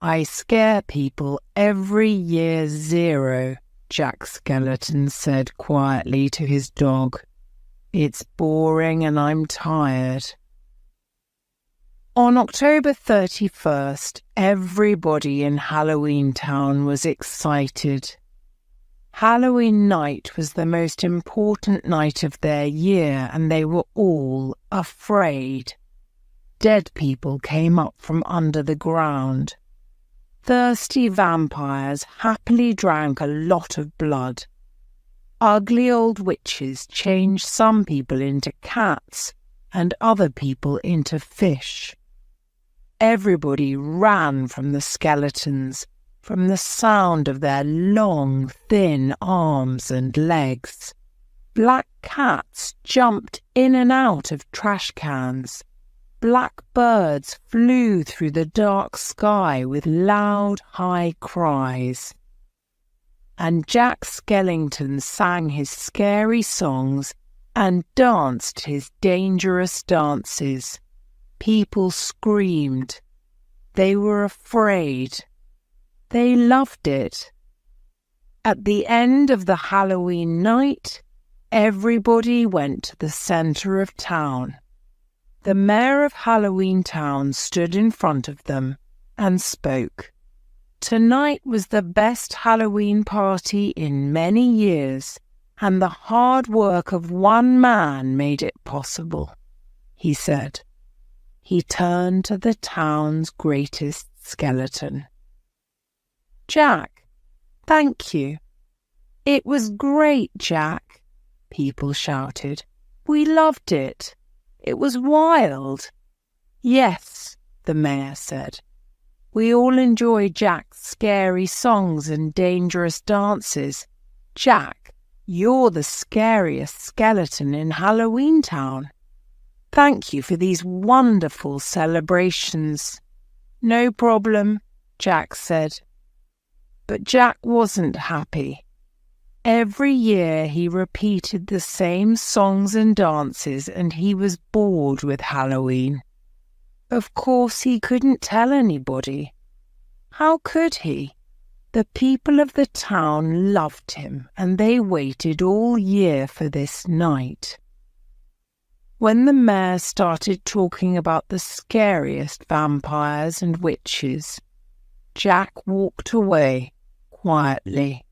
I scare people every year 0, Jack Skeleton said quietly to his dog. It's boring and I'm tired. On October 31st, everybody in Halloween Town was excited. Halloween night was the most important night of their year, and they were all afraid. Dead people came up from under the ground. Thirsty vampires happily drank a lot of blood. Ugly old witches changed some people into cats and other people into fish. Everybody ran from the skeletons, from the sound of their long, thin arms and legs. Black cats jumped in and out of trash cans. Black birds flew through the dark sky with loud, high cries. And Jack Skellington sang his scary songs and danced his dangerous dances. People screamed. They were afraid. They loved it. At the end of the Halloween night, everybody went to the centre of town. The mayor of Halloween Town stood in front of them and spoke. Tonight was the best Halloween party in many years, and the hard work of one man made it possible, he said. He turned to the town's greatest skeleton. Jack, thank you. It was great, Jack, people shouted. We loved it. It was wild. Yes, the mayor said. We all enjoy Jack's scary songs and dangerous dances. Jack, you're the scariest skeleton in Halloween Town. Thank you for these wonderful celebrations. No problem, Jack said. But Jack wasn't happy. Every year he repeated the same songs and dances, and he was bored with Halloween. Of course he couldn't tell anybody. How could he? The people of the town loved him, and they waited all year for this night. When the mayor started talking about the scariest vampires and witches, Jack walked away quietly.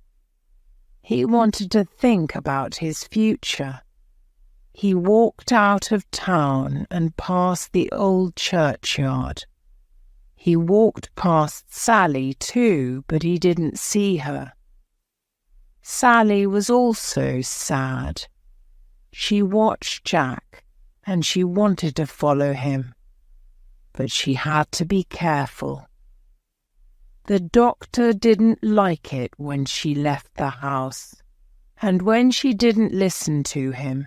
He wanted to think about his future. He walked out of town and past the old churchyard. He walked past Sally too, but he didn't see her. Sally was also sad. She watched Jack, and she wanted to follow him, but she had to be careful. The doctor didn't like it when she left the house, and when she didn't listen to him,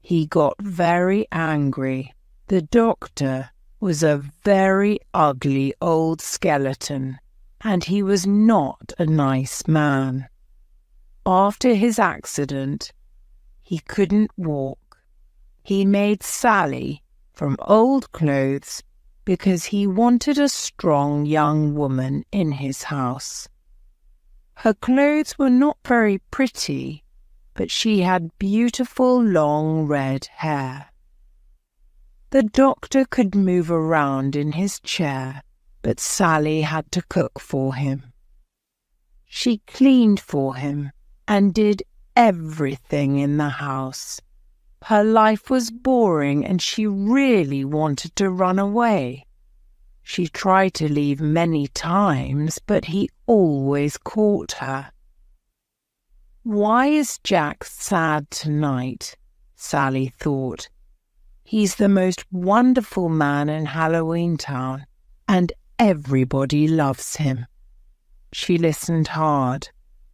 he got very angry. The doctor was a very ugly old skeleton, and he was not a nice man. After his accident, he couldn't walk. He made Sally from old clothes because he wanted a strong young woman in his house. Her clothes were not very pretty, but she had beautiful long red hair. The doctor could move around in his chair, but Sally had to cook for him. She cleaned for him and did everything in the house. Her life was boring and she really wanted to run away. She tried to leave many times, but he always caught her. Why is Jack sad tonight? Sally thought. He's the most wonderful man in Halloween Town, and everybody loves him. She listened hard.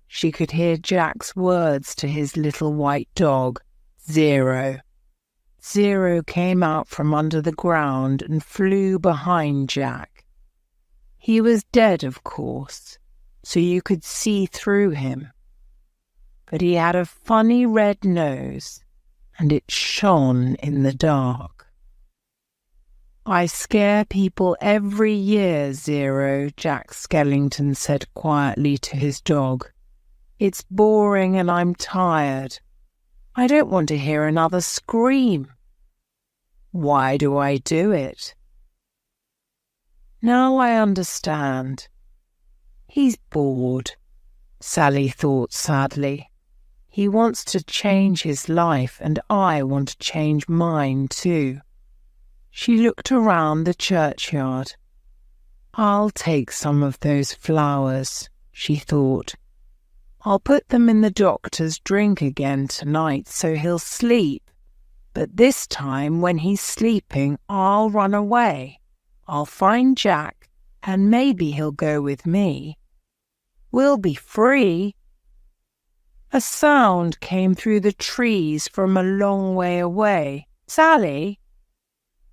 She could hear Jack's words to his little white dog, Zero. Zero came out from under the ground and flew behind Jack. He was dead, of course, so you could see through him. But he had a funny red nose, and it shone in the dark. I scare people every year, Zero, Jack Skellington said quietly to his dog. It's boring and I'm tired. I don't want to hear another scream. Why do I do it? Now I understand. He's bored, Sally thought sadly. He wants to change his life and I want to change mine too. She looked around the churchyard. I'll take some of those flowers, she thought. I'll put them in the doctor's drink again tonight so he'll sleep. But this time when he's sleeping, I'll run away. I'll find Jack and maybe he'll go with me. We'll be free. A sound came through the trees from a long way away. Sally,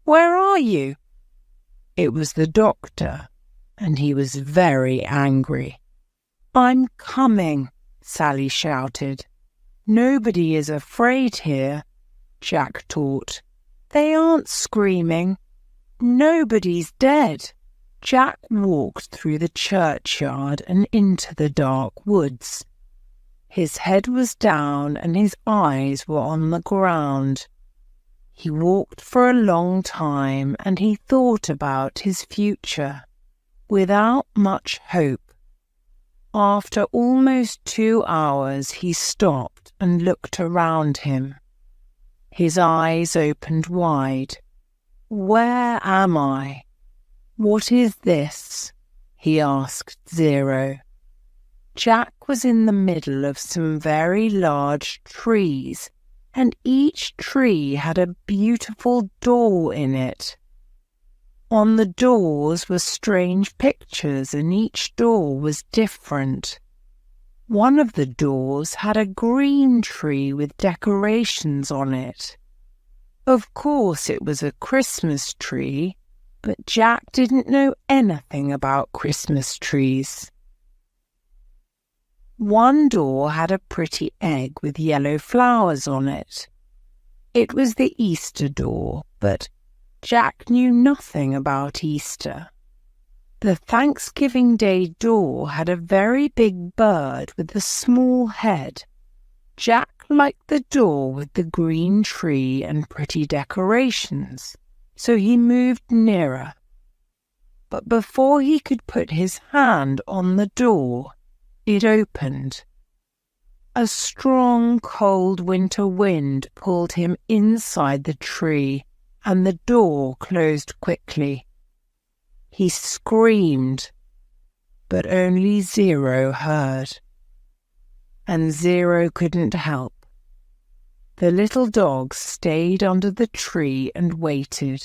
where are you? It was the doctor, and he was very angry. I'm coming, Sally shouted. Nobody is afraid here, Jack thought. They aren't screaming. Nobody's dead. Jack walked through the churchyard and into the dark woods. His head was down and his eyes were on the ground. He walked for a long time and he thought about his future, without much hope. After almost 2 hours, he stopped and looked around him. His eyes opened wide. Where am I? What is this? He asked Zero. Jack was in the middle of some very large trees, and each tree had a beautiful door in it. On the doors were strange pictures, and each door was different. One of the doors had a green tree with decorations on it. Of course it was a Christmas tree, but Jack didn't know anything about Christmas trees. One door had a pretty egg with yellow flowers on it. It was the Easter door, but Jack knew nothing about Easter. The Thanksgiving Day door had a very big bird with a small head. Jack liked the door with the green tree and pretty decorations, so he moved nearer. But before he could put his hand on the door, it opened. A strong, cold winter wind pulled him inside the tree, and the door closed quickly. He screamed, but only Zero heard. And Zero couldn't help. The little dog stayed under the tree and waited.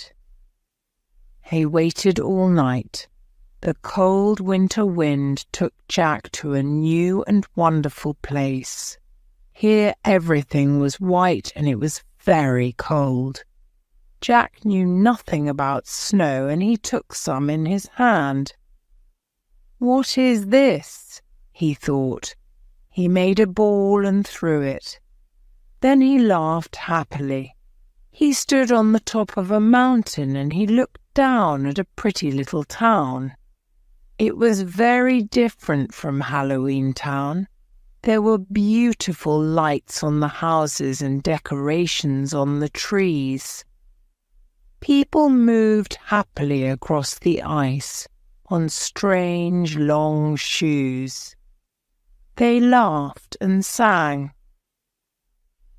He waited all night. The cold winter wind took Jack to a new and wonderful place. Here everything was white and it was very cold. Jack knew nothing about snow and he took some in his hand. What is this? He thought. He made a ball and threw it. Then he laughed happily. He stood on the top of a mountain and he looked down at a pretty little town. It was very different from Halloween Town. There were beautiful lights on the houses and decorations on the trees. People moved happily across the ice on strange long shoes. They laughed and sang.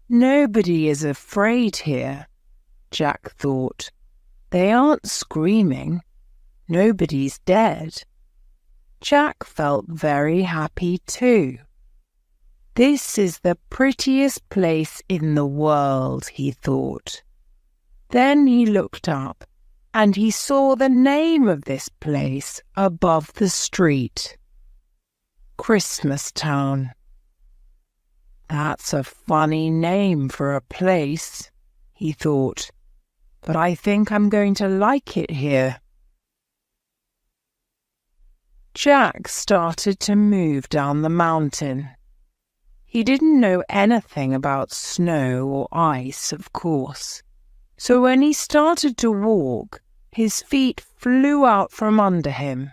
Nobody is afraid here, Jack thought. They aren't screaming. Nobody's dead. Jack felt very happy too. This is the prettiest place in the world, he thought. Then he looked up and he saw the name of this place above the street. Christmas Town. That's a funny name for a place, he thought, but I think I'm going to like it here. Jack started to move down the mountain. He didn't know anything about snow or ice, of course, so when he started to walk, His feet flew out from under him.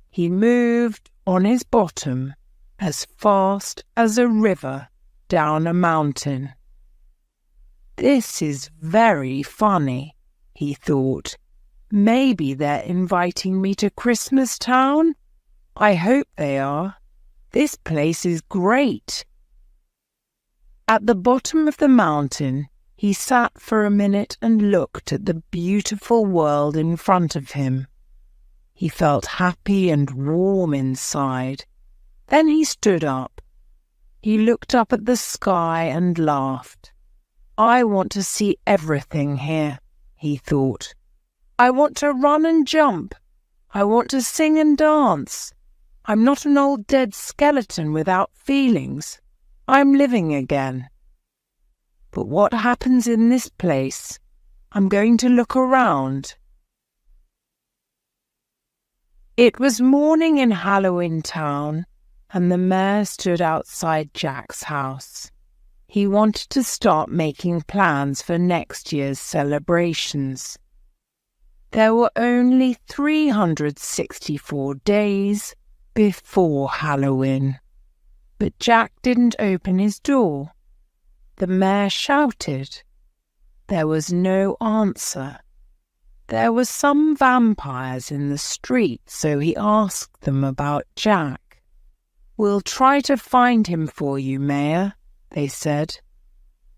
He moved on his bottom as fast as a river down a mountain. This is very funny, he thought. Maybe they're inviting me to Christmas Town? I hope they are. This place is great. At the bottom of the mountain, he sat for a minute and looked at the beautiful world in front of him. He felt happy and warm inside. Then he stood up. He looked up at the sky and laughed. I want to see everything here, he thought. I want to run and jump. I want to sing and dance. I'm not an old dead skeleton without feelings. I'm living again. But what happens in this place? I'm going to look around. It was morning in Halloween Town, and the mayor stood outside Jack's house. He wanted to start making plans for next year's celebrations. There were only 364 days before Halloween, but Jack didn't open his door. The mayor shouted. There was no answer. There were some vampires in the street, so he asked them about Jack. We'll try to find him for you, Mayor, they said.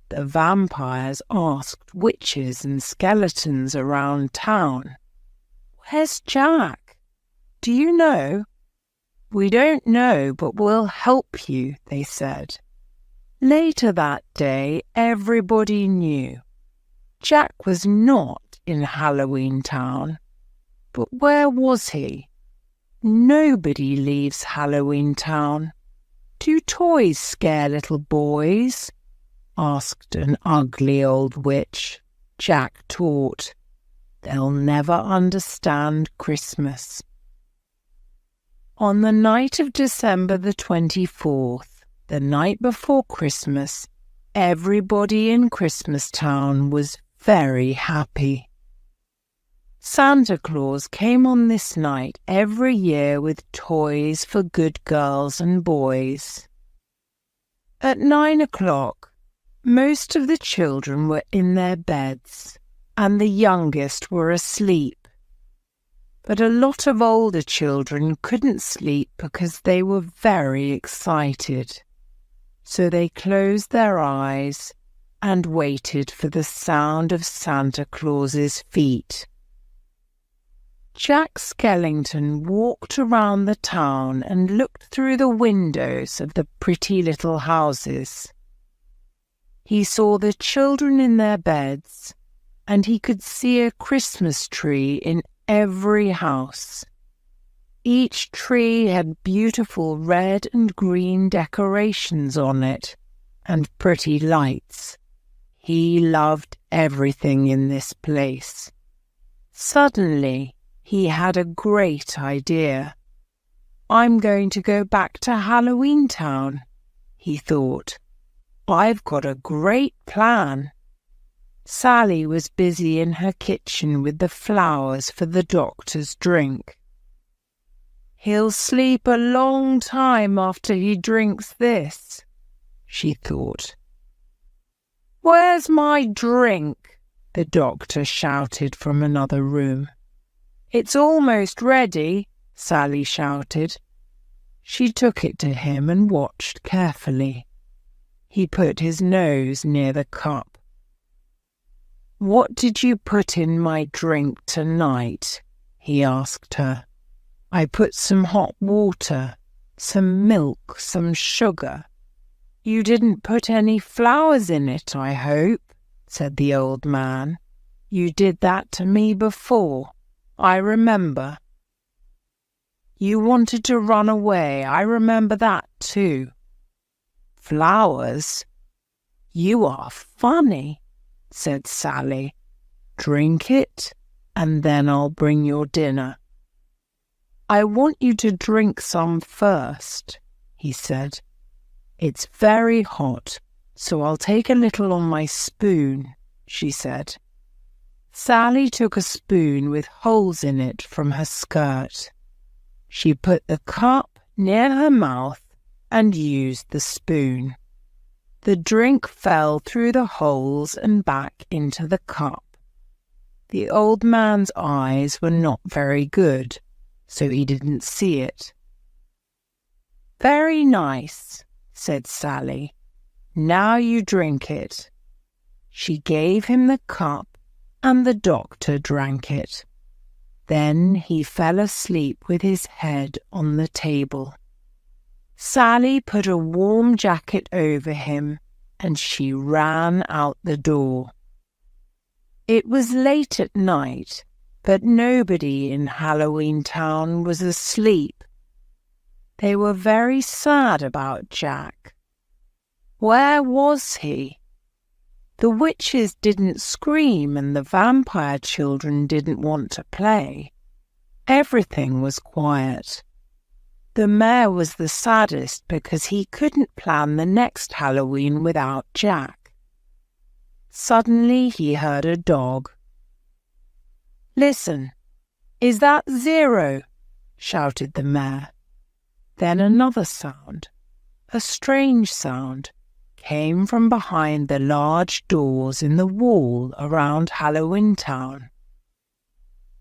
The vampires asked witches and skeletons around town. Where's Jack? Do you know? We don't know, but we'll help you, they said. Later that day, everybody knew. Jack was not in Halloween Town. But where was he? Nobody leaves Halloween Town. Do toys scare little boys? Asked an ugly old witch. Jack taught. They'll never understand Christmas. On the night of December the 24th, the night before Christmas, everybody in Christmas Town was very happy. Santa Claus came on this night every year with toys for good girls and boys. At 9 o'clock, most of the children were in their beds, and the youngest were asleep. But a lot of older children couldn't sleep because they were very excited. So they closed their eyes and waited for the sound of Santa Claus's feet. Jack Skellington walked around the town and looked through the windows of the pretty little houses. He saw the children in their beds, and he could see a Christmas tree in every house. Each tree had beautiful red and green decorations on it, and pretty lights. He loved everything in this place. Suddenly, he had a great idea. I'm going to go back to Halloween Town, he thought. I've got a great plan. Sally was busy in her kitchen with the flowers for the doctor's drink. He'll sleep a long time after he drinks this, she thought. Where's my drink? The doctor shouted from another room. It's almost ready, Sally shouted. She took it to him and watched carefully. He put his nose near the cup. What did you put in my drink tonight? He asked her. I put some hot water, some milk, some sugar. You didn't put any flowers in it, I hope, said the old man. You did that to me before. I remember. You wanted to run away. I remember that too. Flowers? You are funny, said Sally. Drink it, and then I'll bring your dinner. I want you to drink some first, he said. It's very hot, so I'll take a little on my spoon, she said. Sally took a spoon with holes in it from her skirt. She put the cup near her mouth and used the spoon. The drink fell through the holes and back into the cup. The old man's eyes were not very good, so he didn't see it. "Very nice," said Sally. "Now you drink it." She gave him the cup, and the doctor drank it. Then he fell asleep with his head on the table. Sally put a warm jacket over him, and she ran out the door. It was late at night, but nobody in Halloween Town was asleep. They were very sad about Jack. Where was he? The witches didn't scream and the vampire children didn't want to play. Everything was quiet. The mayor was the saddest because he couldn't plan the next Halloween without Jack. Suddenly he heard a dog. "Listen, is that Zero?" shouted the mayor. Then another sound, a strange sound, came from behind the large doors in the wall around Halloween Town.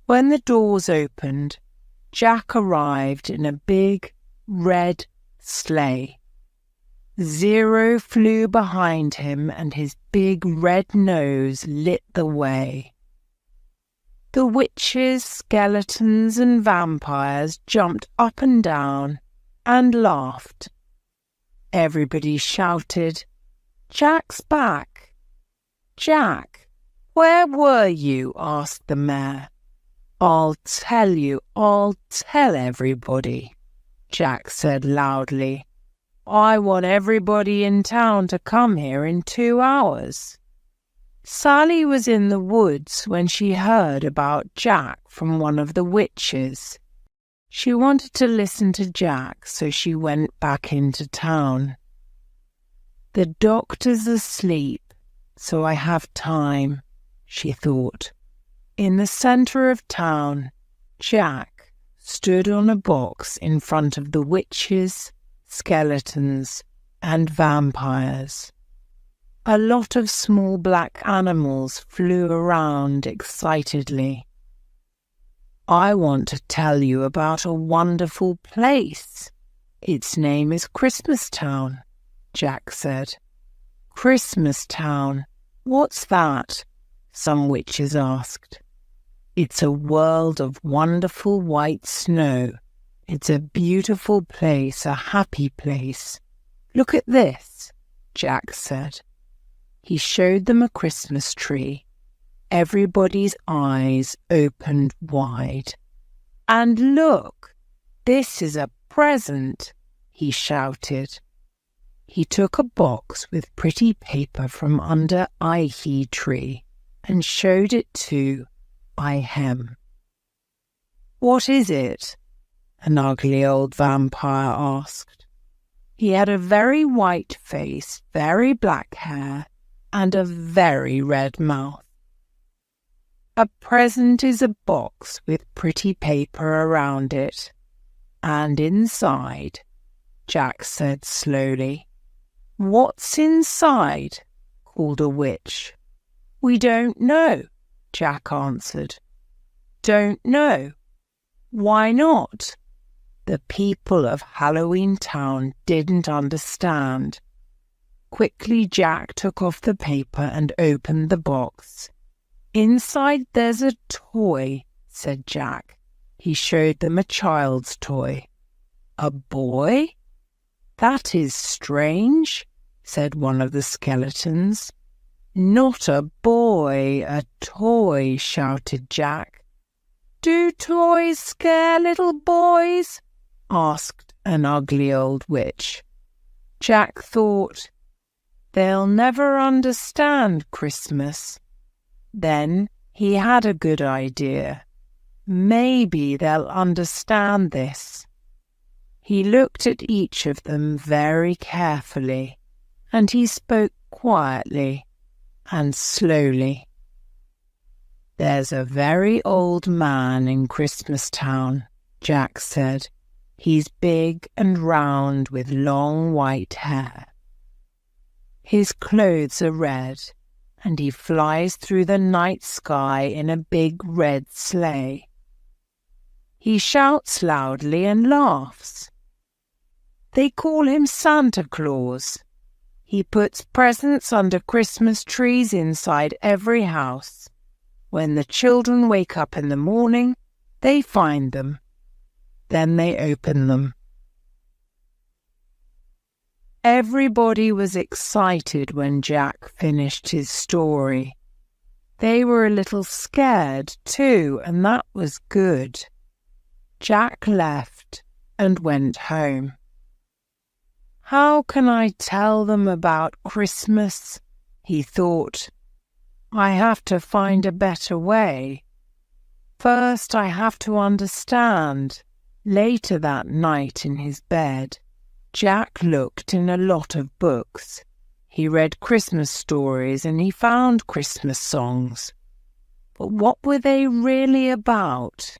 When the doors opened, Jack arrived in a big, red sleigh. Zero flew behind him and his big red nose lit the way. The witches, skeletons and vampires jumped up and down and laughed. Everybody shouted, "Jack's back!" "Jack, where were you?" asked the mayor. I'll tell everybody," Jack said loudly. "I want everybody in town to come here in 2 hours." Sally was in the woods when she heard about Jack from one of the witches. She wanted to listen to Jack, so she went back into town. "The doctor's asleep, so I have time," she thought. In the center of town, Jack stood on a box in front of the witches, skeletons, and vampires. A lot of small black animals flew around excitedly. "I want to tell you about a wonderful place. Its name is Christmas Town," Jack said. "Christmas Town? What's that?" some witches asked. "It's a world of wonderful white snow. It's a beautiful place, a happy place. Look at this," Jack said. He showed them a Christmas tree. Everybody's eyes opened wide. "And look, this is a present," he shouted. He took a box with pretty paper from under Ihe tree and showed it to Ihem. "What is it?" an ugly old vampire asked. He had a very white face, very black hair, and a very red mouth. "A present is a box with pretty paper around it, and inside," Jack said slowly. "What's inside?" called a witch. "We don't know," Jack answered. "Don't know? Why not?" The people of Halloween Town didn't understand. Quickly, Jack took off the paper and opened the box. "Inside there's a toy," said Jack. He showed them a child's toy. "A boy? That is strange," said one of the skeletons. "Not a boy, a toy," shouted Jack. "Do toys scare little boys?" asked an ugly old witch. Jack thought, "They'll never understand Christmas." Then he had a good idea. Maybe they'll understand this. He looked at each of them very carefully, and he spoke quietly and slowly. "There's a very old man in Christmas Town," Jack said. "He's big and round with long white hair. His clothes are red, and he flies through the night sky in a big red sleigh. He shouts loudly and laughs. They call him Santa Claus. He puts presents under Christmas trees inside every house. When the children wake up in the morning, they find them. Then they open them." Everybody was excited when Jack finished his story. They were a little scared too, and that was good. Jack left and went home. "How can I tell them about Christmas?" he thought. "I have to find a better way. First, I have to understand." Later that night in his bed, Jack looked in a lot of books. He read Christmas stories and he found Christmas songs. But what were they really about?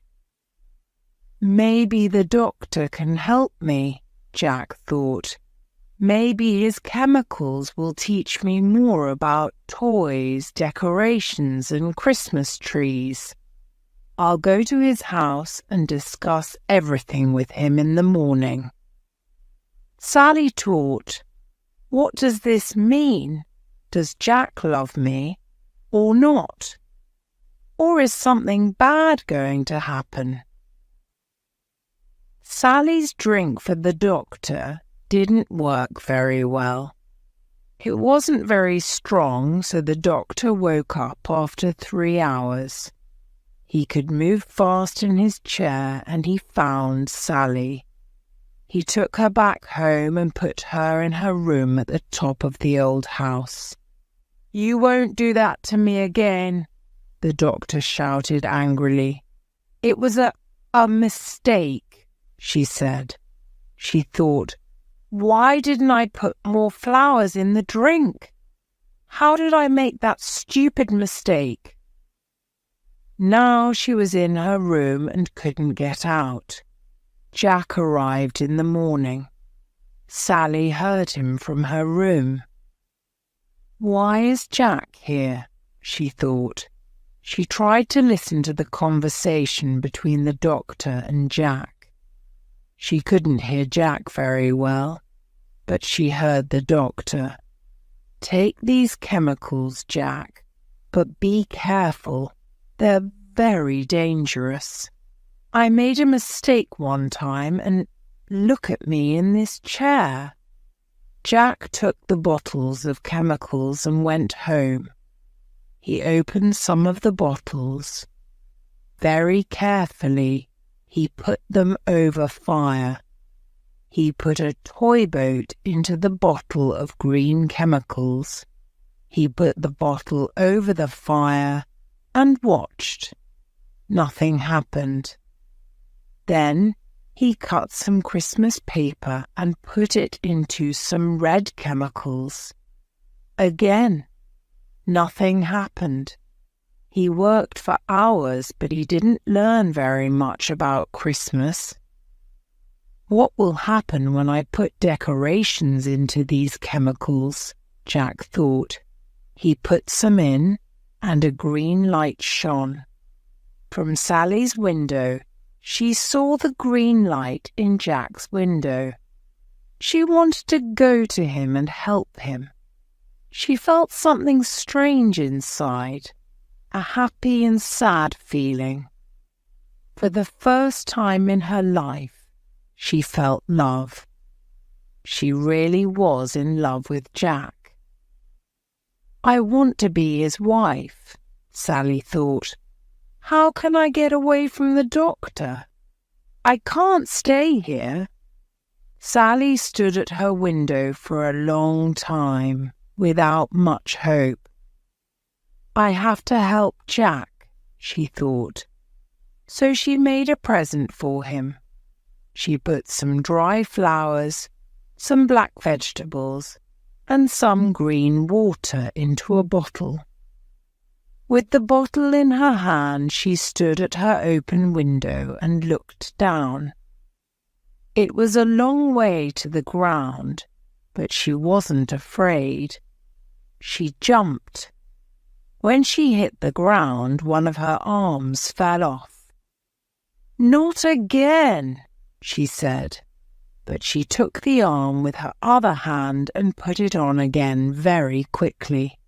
"Maybe the doctor can help me," Jack thought. "Maybe his chemicals will teach me more about toys, decorations, and Christmas trees. I'll go to his house and discuss everything with him in the morning." Sally taught, "What does this mean? Does Jack love me or not? Or is something bad going to happen?" Sally's drink for the doctor didn't work very well. It wasn't very strong, so the doctor woke up after 3 hours. He could move fast in his chair and he found Sally. He took her back home and put her in her room at the top of the old house. "You won't do that to me again," the doctor shouted angrily. "It was a mistake," she said. She thought, "Why didn't I put more flowers in the drink? How did I make that stupid mistake?" Now she was in her room and couldn't get out. Jack arrived in the morning. Sally heard him from her room. "Why is Jack here?" she thought. She tried to listen to the conversation between the doctor and Jack. She couldn't hear Jack very well, but she heard the doctor. "Take these chemicals, Jack, but be careful. They're very dangerous. I made a mistake one time, and look at me in this chair." Jack took the bottles of chemicals and went home. He opened some of the bottles. Very carefully, he put them over fire. He put a toy boat into the bottle of green chemicals. He put the bottle over the fire and watched. Nothing happened. Then he cut some Christmas paper and put it into some red chemicals. Again, nothing happened. He worked for hours, but he didn't learn very much about Christmas. "What will happen when I put decorations into these chemicals?" Jack thought. He put some in, and a green light shone. From Sally's window, she saw the green light in Jack's window. She wanted to go to him and help him. She felt something strange inside, a happy and sad feeling. For the first time in her life, she felt love. She really was in love with Jack. "I want to be his wife," Sally thought. "How can I get away from the doctor? I can't stay here." Sally stood at her window for a long time, without much hope. "I have to help Jack," she thought. So she made a present for him. She put some dry flowers, some black vegetables, and some green water into a bottle. With the bottle in her hand, she stood at her open window and looked down. It was a long way to the ground, but she wasn't afraid. She jumped. When she hit the ground, one of her arms fell off. "Not again," she said, but she took the arm with her other hand and put it on again very quickly.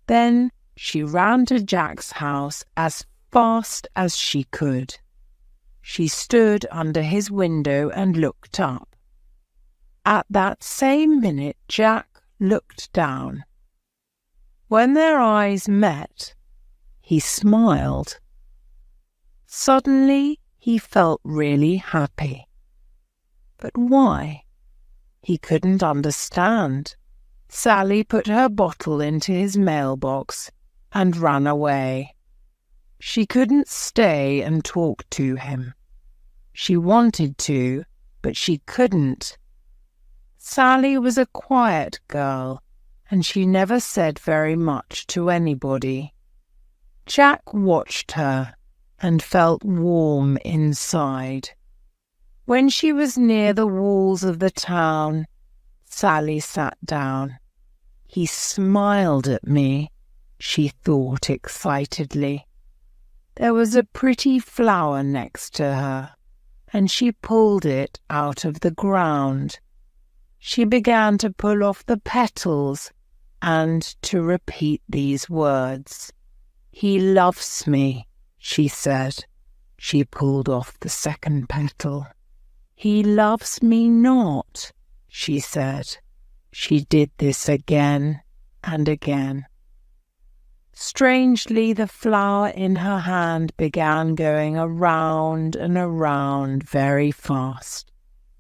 Then she ran to Jack's house as fast as she could. She stood under his window and looked up. At that same minute, Jack looked down. When their eyes met, he smiled. Suddenly, he felt really happy. But why? He couldn't understand. Sally put her bottle into his mailbox and ran away. She couldn't stay and talk to him. She wanted to, but she couldn't. Sally was a quiet girl, and she never said very much to anybody. Jack watched her and felt warm inside. When she was near the walls of the town, Sally sat down. "He smiled at me," she thought excitedly. There was a pretty flower next to her, and she pulled it out of the ground. She began to pull off the petals and to repeat these words. "He loves me," she said. She pulled off the second petal. "He loves me not," she said. She did this again and again. Strangely, the flower in her hand began going around and around very fast.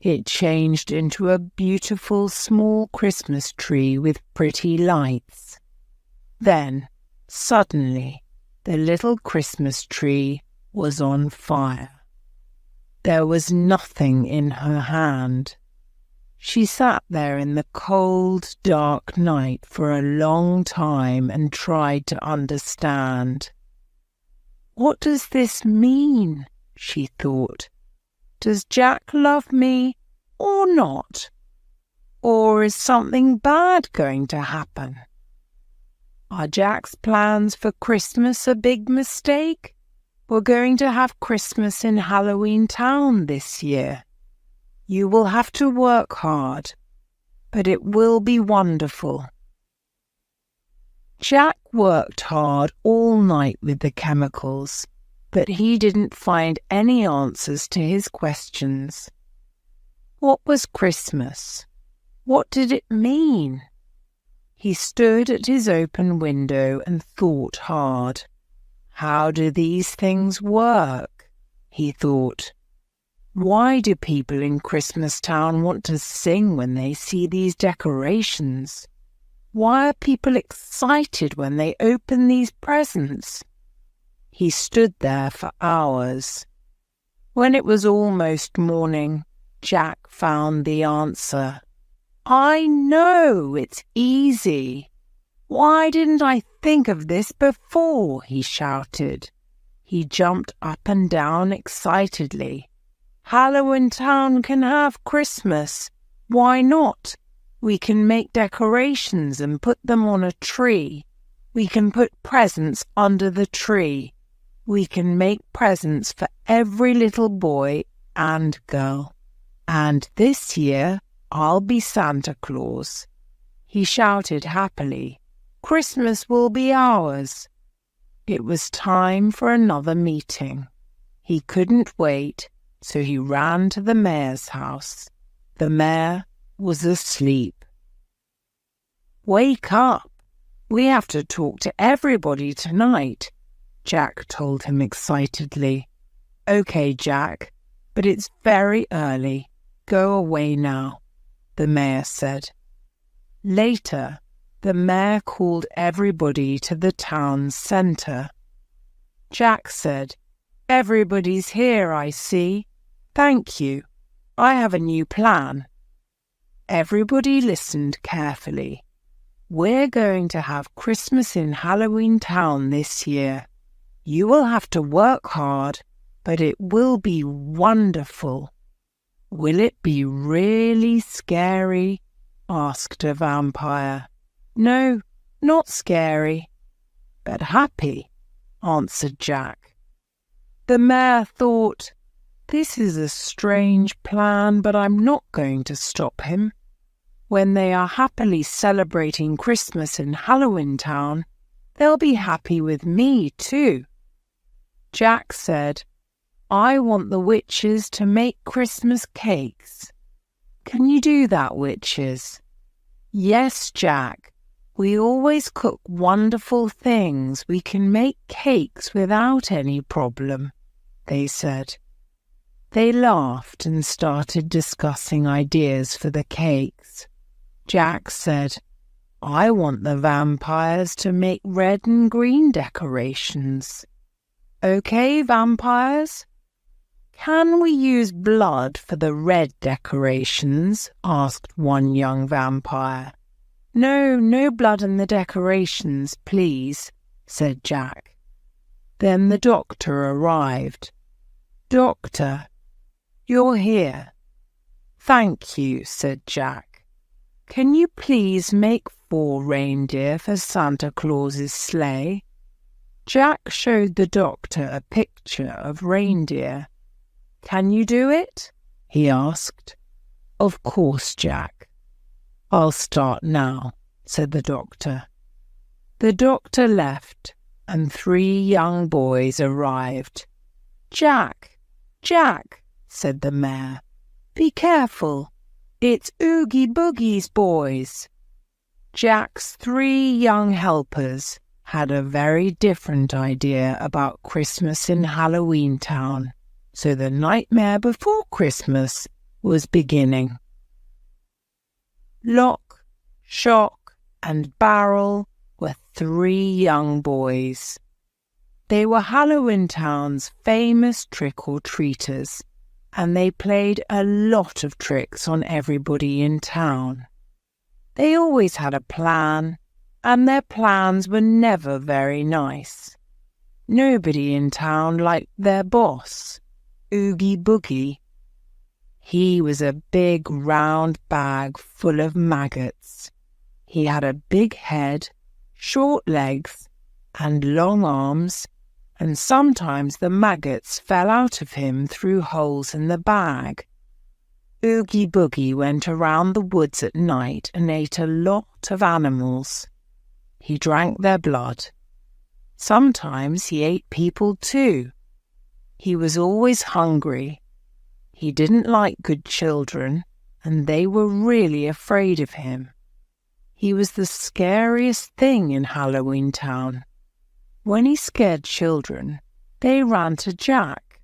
It changed into a beautiful small Christmas tree with pretty lights. Then, suddenly, the little Christmas tree was on fire. There was nothing in her hand. She sat there in the cold, dark night for a long time and tried to understand. "What does this mean?" she thought. "Does Jack love me or not? Or is something bad going to happen? Are Jack's plans for Christmas a big mistake? We're going to have Christmas in Halloween Town this year. You will have to work hard, but it will be wonderful." Jack worked hard all night with the chemicals, but he didn't find any answers to his questions. What was Christmas? What did it mean? He stood at his open window and thought hard. How do these things work? He thought. Why do people in Christmas Town want to sing when they see these decorations? Why are people excited when they open these presents? He stood there for hours. When it was almost morning, Jack found the answer. "I know, it's easy. Why didn't I think of this before?" he shouted. He jumped up and down excitedly. "Halloween Town can have Christmas. Why not? We can make decorations and put them on a tree. We can put presents under the tree. We can make presents for every little boy and girl. And this year, I'll be Santa Claus." He shouted happily. "Christmas will be ours." It was time for another meeting. He couldn't wait, so he ran to the mayor's house. The mayor was asleep. "Wake up! We have to talk to everybody tonight," Jack told him excitedly. "Okay, Jack, but it's very early. Go away now," the mayor said. Later, the mayor called everybody to the town's centre. Jack said, "Everybody's here, I see. Thank you. I have a new plan." Everybody listened carefully. We're going to have Christmas in Halloween Town this year. You will have to work hard, but it will be wonderful." "Will it be really scary?" asked a vampire. "No, not scary, but happy," answered Jack. The mayor thought, "This is a strange plan, but I'm not going to stop him. When they are happily celebrating Christmas in Halloween Town, they'll be happy with me too." Jack said, "I want the witches to make Christmas cakes. Can you do that, witches?" "Yes, Jack. We always cook wonderful things. We can make cakes without any problem," they said. They laughed and started discussing ideas for the cakes. Jack said, "I want the vampires to make red and green decorations." "Okay, vampires? Can we use blood for the red decorations?" asked one young vampire. "No, no blood in the decorations, please," said Jack. Then the doctor arrived. "Doctor, you're here." "Thank you," said Jack. "Can you please make 4 reindeer for Santa Claus's sleigh?" Jack showed the doctor a picture of reindeer. "Can you do it?" he asked. "Of course, Jack." "I'll start now," said the doctor. The doctor left, and 3 young boys arrived. "Jack, Jack," said the mayor, "be careful. It's Oogie Boogie's boys." Jack's 3 young helpers had a very different idea about Christmas in Halloween Town, so the nightmare before Christmas was beginning. Lock, Shock, and Barrel were 3 young boys. They were Halloween Town's famous trick-or-treaters, and they played a lot of tricks on everybody in town. They always had a plan, and their plans were never very nice. Nobody in town liked their boss, Oogie Boogie. He was a big round bag full of maggots. He had a big head, short legs, and long arms, and sometimes the maggots fell out of him through holes in the bag. Oogie Boogie went around the woods at night and ate a lot of animals. He drank their blood. Sometimes he ate people too. He was always hungry. He didn't like good children, and they were really afraid of him. He was the scariest thing in Halloween Town. When he scared children, they ran to Jack.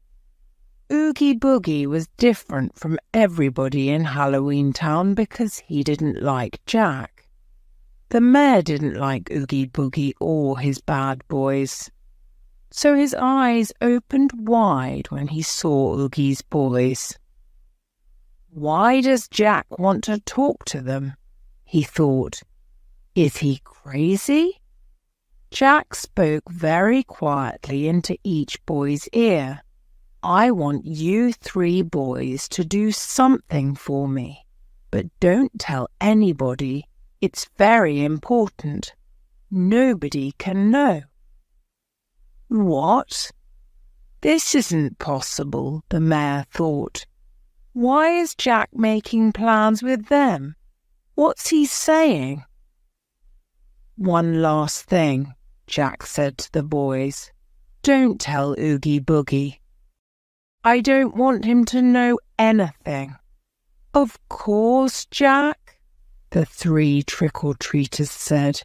Oogie Boogie was different from everybody in Halloween Town because he didn't like Jack. The mayor didn't like Oogie Boogie or his bad boys. So his eyes opened wide when he saw Oogie's boys. "Why does Jack want to talk to them?" he thought. "Is he crazy?" Jack spoke very quietly into each boy's ear. "I want you 3 boys to do something for me, but don't tell anybody. It's very important. Nobody can know." "What? This isn't possible," the mayor thought. "Why is Jack making plans with them? What's he saying?" "One last thing," Jack said to the boys. "Don't tell Oogie Boogie." "I don't want him to know anything." "Of course, Jack," the 3 trick-or-treaters said.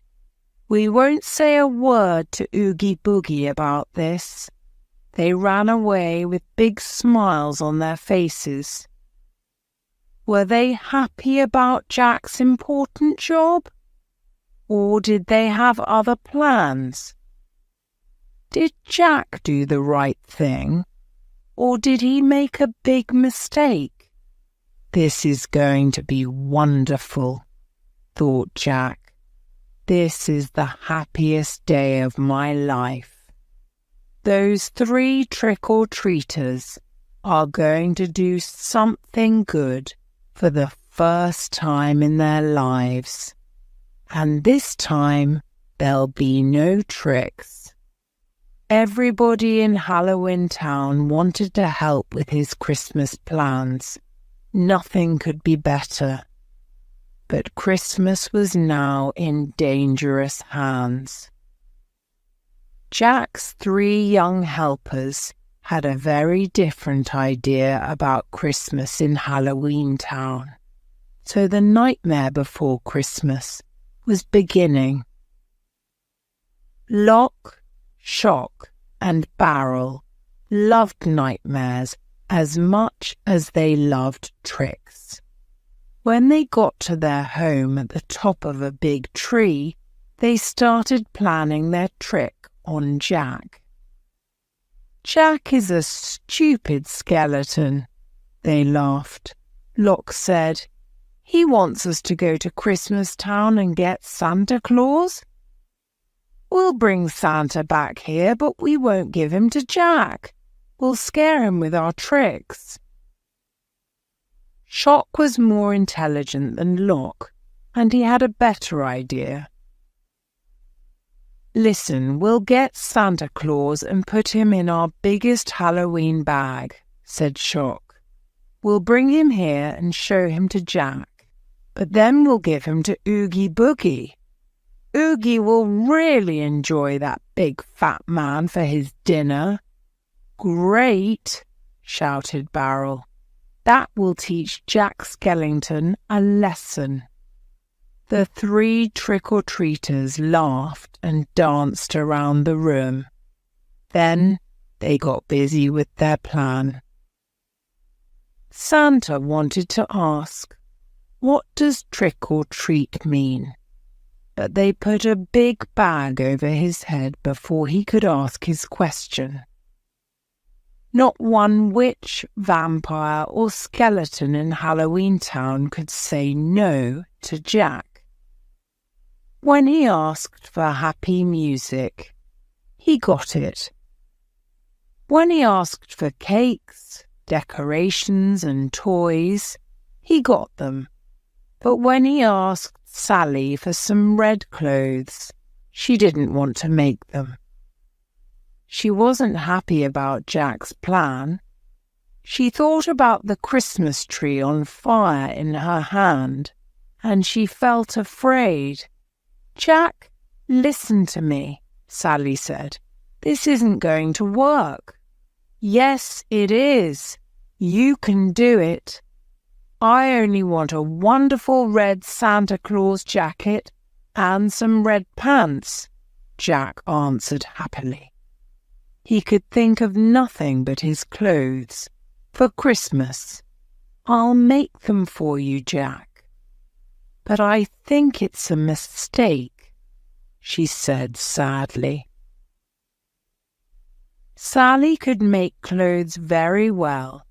"We won't say a word to Oogie Boogie about this." They ran away with big smiles on their faces. Were they happy about Jack's important job? Or did they have other plans? Did Jack do the right thing? Or did he make a big mistake? "This is going to be wonderful," thought Jack. This is the happiest day of my life. Those 3 trick-or-treaters are going to do something good for the first time in their lives. And this time, there'll be no tricks. Everybody in Halloween Town wanted to help with his Christmas plans. Nothing could be better. But Christmas was now in dangerous hands. Jack's 3 young helpers had a very different idea about Christmas in Halloween Town. So the nightmare before Christmas was beginning. Lock, Shock, and Barrel loved nightmares as much as they loved tricks. When they got to their home at the top of a big tree, they started planning their trick on Jack. Jack is a stupid skeleton, they laughed. Lock said, "He wants us to go to Christmas Town and get Santa Claus. We'll bring Santa back here, but we won't give him to Jack. We'll scare him with our tricks." Shock was more intelligent than Lock, and he had a better idea. "Listen, we'll get Santa Claus and put him in our biggest Halloween bag," said Shock. "We'll bring him here and show him to Jack, but then we'll give him to Oogie Boogie. Oogie will really enjoy that big fat man for his dinner." "Great!" shouted Barrel. "That will teach Jack Skellington a lesson." The 3 trick-or-treaters laughed and danced around the room. Then they got busy with their plan. Santa wanted to ask, "What does trick-or-treat mean?" But they put a big bag over his head before he could ask his question. Not one witch, vampire, or skeleton in Halloween Town could say no to Jack. When he asked for happy music, he got it. When he asked for cakes, decorations, and toys, he got them. But when he asked Sally for some red clothes, she didn't want to make them. She wasn't happy about Jack's plan. She thought about the Christmas tree on fire in her hand, and she felt afraid. "Jack, listen to me," Sally said. "This isn't going to work." "Yes, it is. You can do it. I only want a wonderful red Santa Claus jacket and some red pants," Jack answered happily. He could think of nothing but his clothes. "For Christmas. I'll make them for you, Jack." "But I think it's a mistake," she said sadly. Sally could make clothes very well,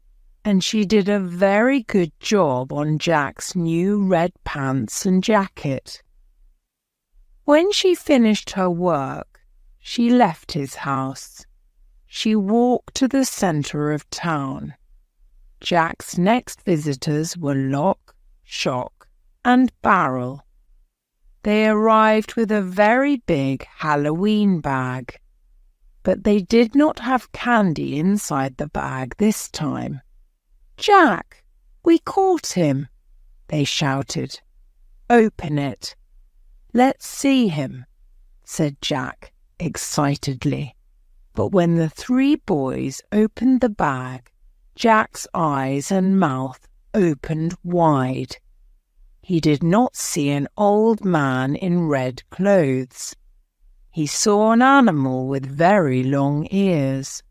and she did a very good job on Jack's new red pants and jacket. When she finished her work, she left his house. She walked to the centre of town. Jack's next visitors were Lock, Shock, and Barrel. They arrived with a very big Halloween bag, but they did not have candy inside the bag this time. "Jack, we caught him," they shouted. "Open it. Let's see him," said Jack excitedly. But when the 3 boys opened the bag, Jack's eyes and mouth opened wide. He did not see an old man in red clothes. He saw an animal with very long ears.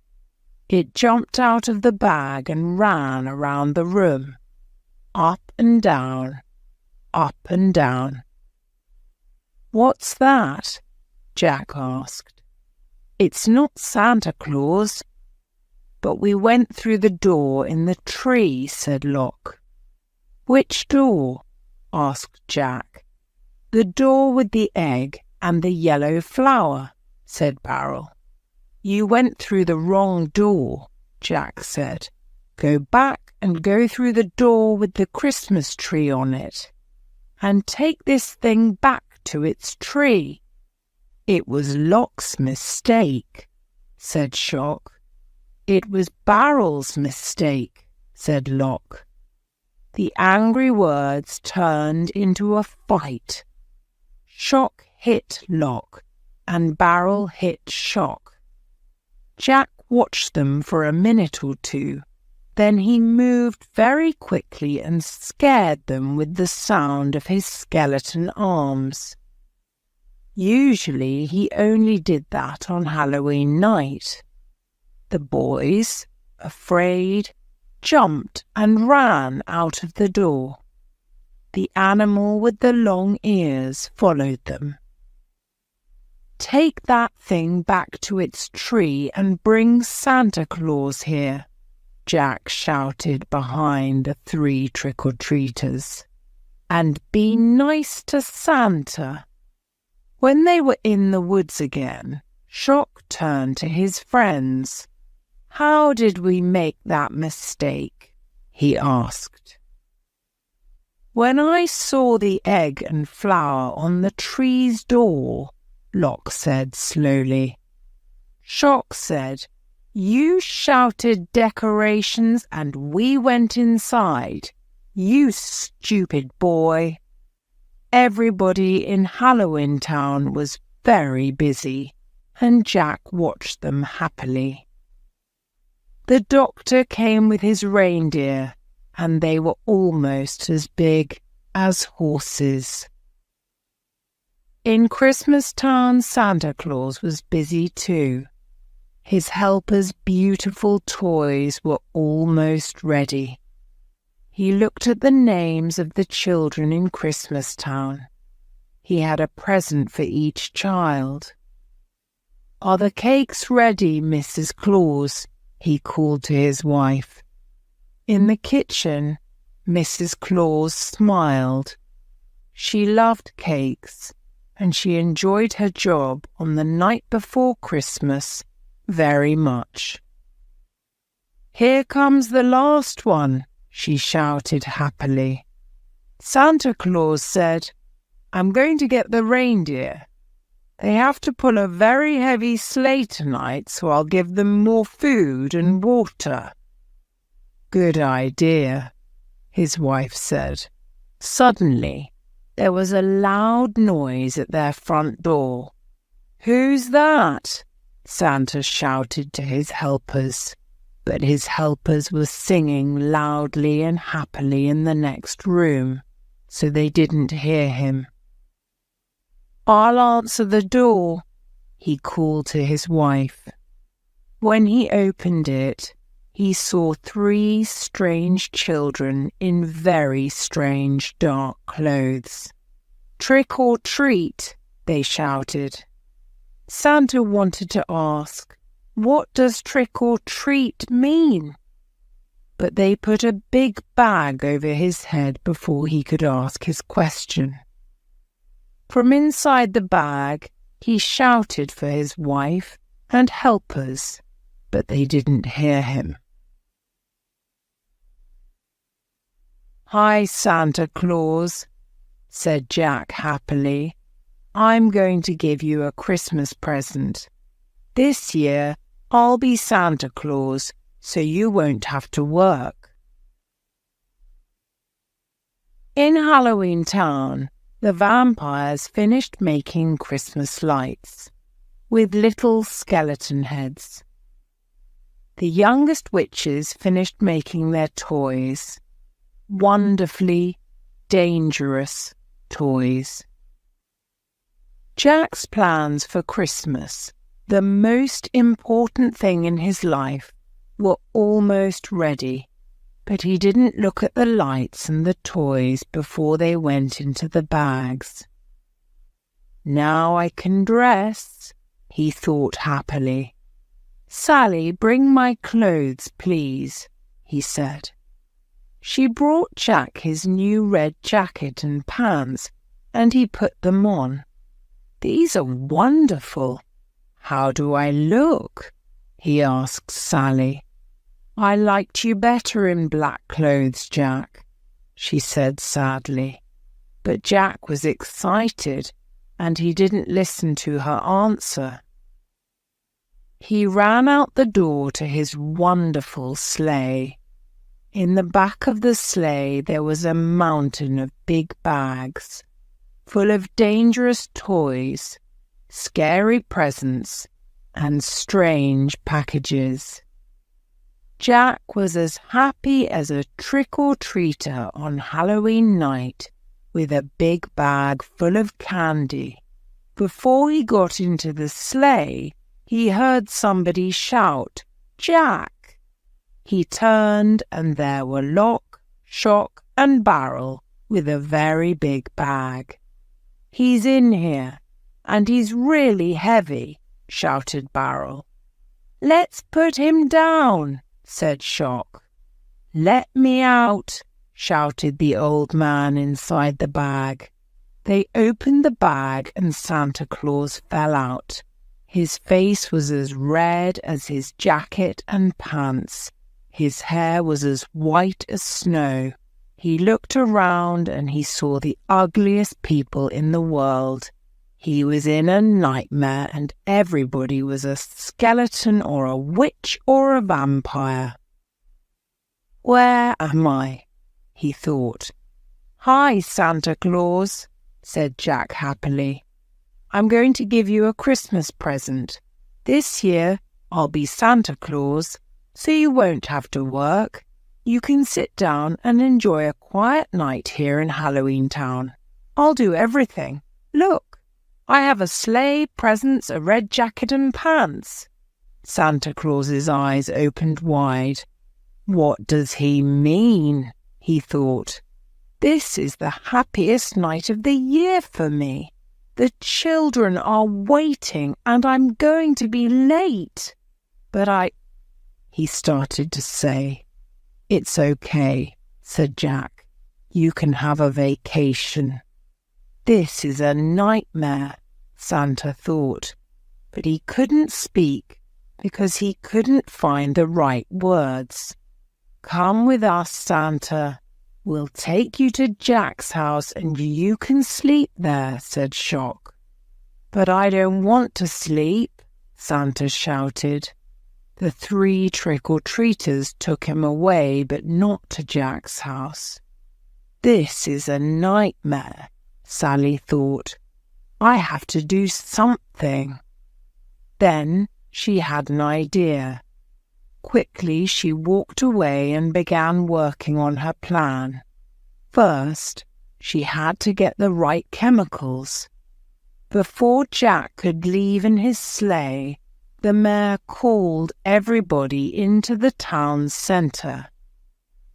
It jumped out of the bag and ran around the room, up and down, up and down. "What's that?" Jack asked. "It's not Santa Claus." "But we went through the door in the tree," said Lock. "Which door?" asked Jack. "The door with the egg and the yellow flower," said Barrel. "You went through the wrong door," Jack said. "Go back and go through the door with the Christmas tree on it. And take this thing back to its tree." "It was Lock's mistake," said Shock. "It was Barrel's mistake," said Lock. The angry words turned into a fight. Shock hit Lock, and Barrel hit Shock. Jack watched them for a minute or two. Then he moved very quickly and scared them with the sound of his skeleton arms. Usually he only did that on Halloween night. The boys, afraid, jumped and ran out of the door. The animal with the long ears followed them. "Take that thing back to its tree and bring Santa Claus here," Jack shouted behind the 3 trick-or-treaters. "And be nice to Santa." When they were in the woods again, Shock turned to his friends. "How did we make that mistake?" he asked. "When I saw the egg and flower on the tree's door," Lock said slowly. "Shock said, 'You shouted decorations and we went inside. You stupid boy.' Everybody in Halloween Town was very busy, and Jack watched them happily. The doctor came with his reindeer, and they were almost as big as horses. In Christmas Town, Santa Claus was busy too. His helpers' beautiful toys were almost ready. He looked at the names of the children in Christmas Town. He had a present for each child. "Are the cakes ready, Mrs. Claus?" he called to his wife. In the kitchen, Mrs. Claus smiled. She loved cakes, and she enjoyed her job on the night before Christmas very much. "Here comes the last one," she shouted happily. "Santa Claus said, 'I'm going to get the reindeer. They have to pull a very heavy sleigh tonight, so I'll give them more food and water.'" "Good idea," his wife said. Suddenly, there was a loud noise at their front door. "Who's that?" Santa shouted to his helpers, but his helpers were singing loudly and happily in the next room, so they didn't hear him. "I'll answer the door," he called to his wife. When he opened it, he saw 3 strange children in very strange dark clothes. "Trick or treat," they shouted. Santa wanted to ask, "What does trick or treat mean?" But they put a big bag over his head before he could ask his question. From inside the bag, he shouted for his wife and helpers, but they didn't hear him. "Hi, Santa Claus," said Jack happily. "I'm going to give you a Christmas present. This year, I'll be Santa Claus, so you won't have to work." In Halloween Town, the vampires finished making Christmas lights with little skeleton heads. The youngest witches finished making their toys, wonderfully dangerous toys. Jack's plans for Christmas, the most important thing in his life, were almost ready, but he didn't look at the lights and the toys before they went into the bags. "Now I can dress," he thought happily. "Sally, bring my clothes, please," he said. She brought Jack his new red jacket and pants, and he put them on. "These are wonderful. How do I look?" he asked Sally. "I liked you better in black clothes, Jack," she said sadly. But Jack was excited, and he didn't listen to her answer. He ran out the door to his wonderful sleigh. In the back of the sleigh there was a mountain of big bags, full of dangerous toys, scary presents, and strange packages. Jack was as happy as a trick-or-treater on Halloween night with a big bag full of candy. Before he got into the sleigh, he heard somebody shout, "Jack!" He turned, and there were Lock, Shock, and Barrel with a very big bag. "He's in here, and he's really heavy," shouted Barrel. "Let's put him down," said Shock. "Let me out," shouted the old man inside the bag. They opened the bag, and Santa Claus fell out. His face was as red as his jacket and pants. His hair was as white as snow. He looked around, and he saw the ugliest people in the world. He was in a nightmare, and everybody was a skeleton or a witch or a vampire. "Where am I?" he thought. "Hi, Santa Claus," said Jack happily. "I'm going to give you a Christmas present. This year I'll be Santa Claus, so you won't have to work. You can sit down and enjoy a quiet night here in Halloween Town. I'll do everything. Look, I have a sleigh, presents, a red jacket and pants." Santa Claus's eyes opened wide. "What does he mean?" he thought. "This is the happiest night of the year for me. The children are waiting, and I'm going to be late. But he started to say. "It's okay," said Jack. "You can have a vacation." This is a nightmare, Santa thought, but he couldn't speak because he couldn't find the right words. "Come with us, Santa. We'll take you to Jack's house and you can sleep there," said Shock. "But I don't want to sleep," Santa shouted. The 3 trick-or-treaters took him away, but not to Jack's house. "This is a nightmare," Sally thought. "I have to do something." Then she had an idea. Quickly she walked away and began working on her plan. First, she had to get the right chemicals. Before Jack could leave in his sleigh, the mayor called everybody into the town centre.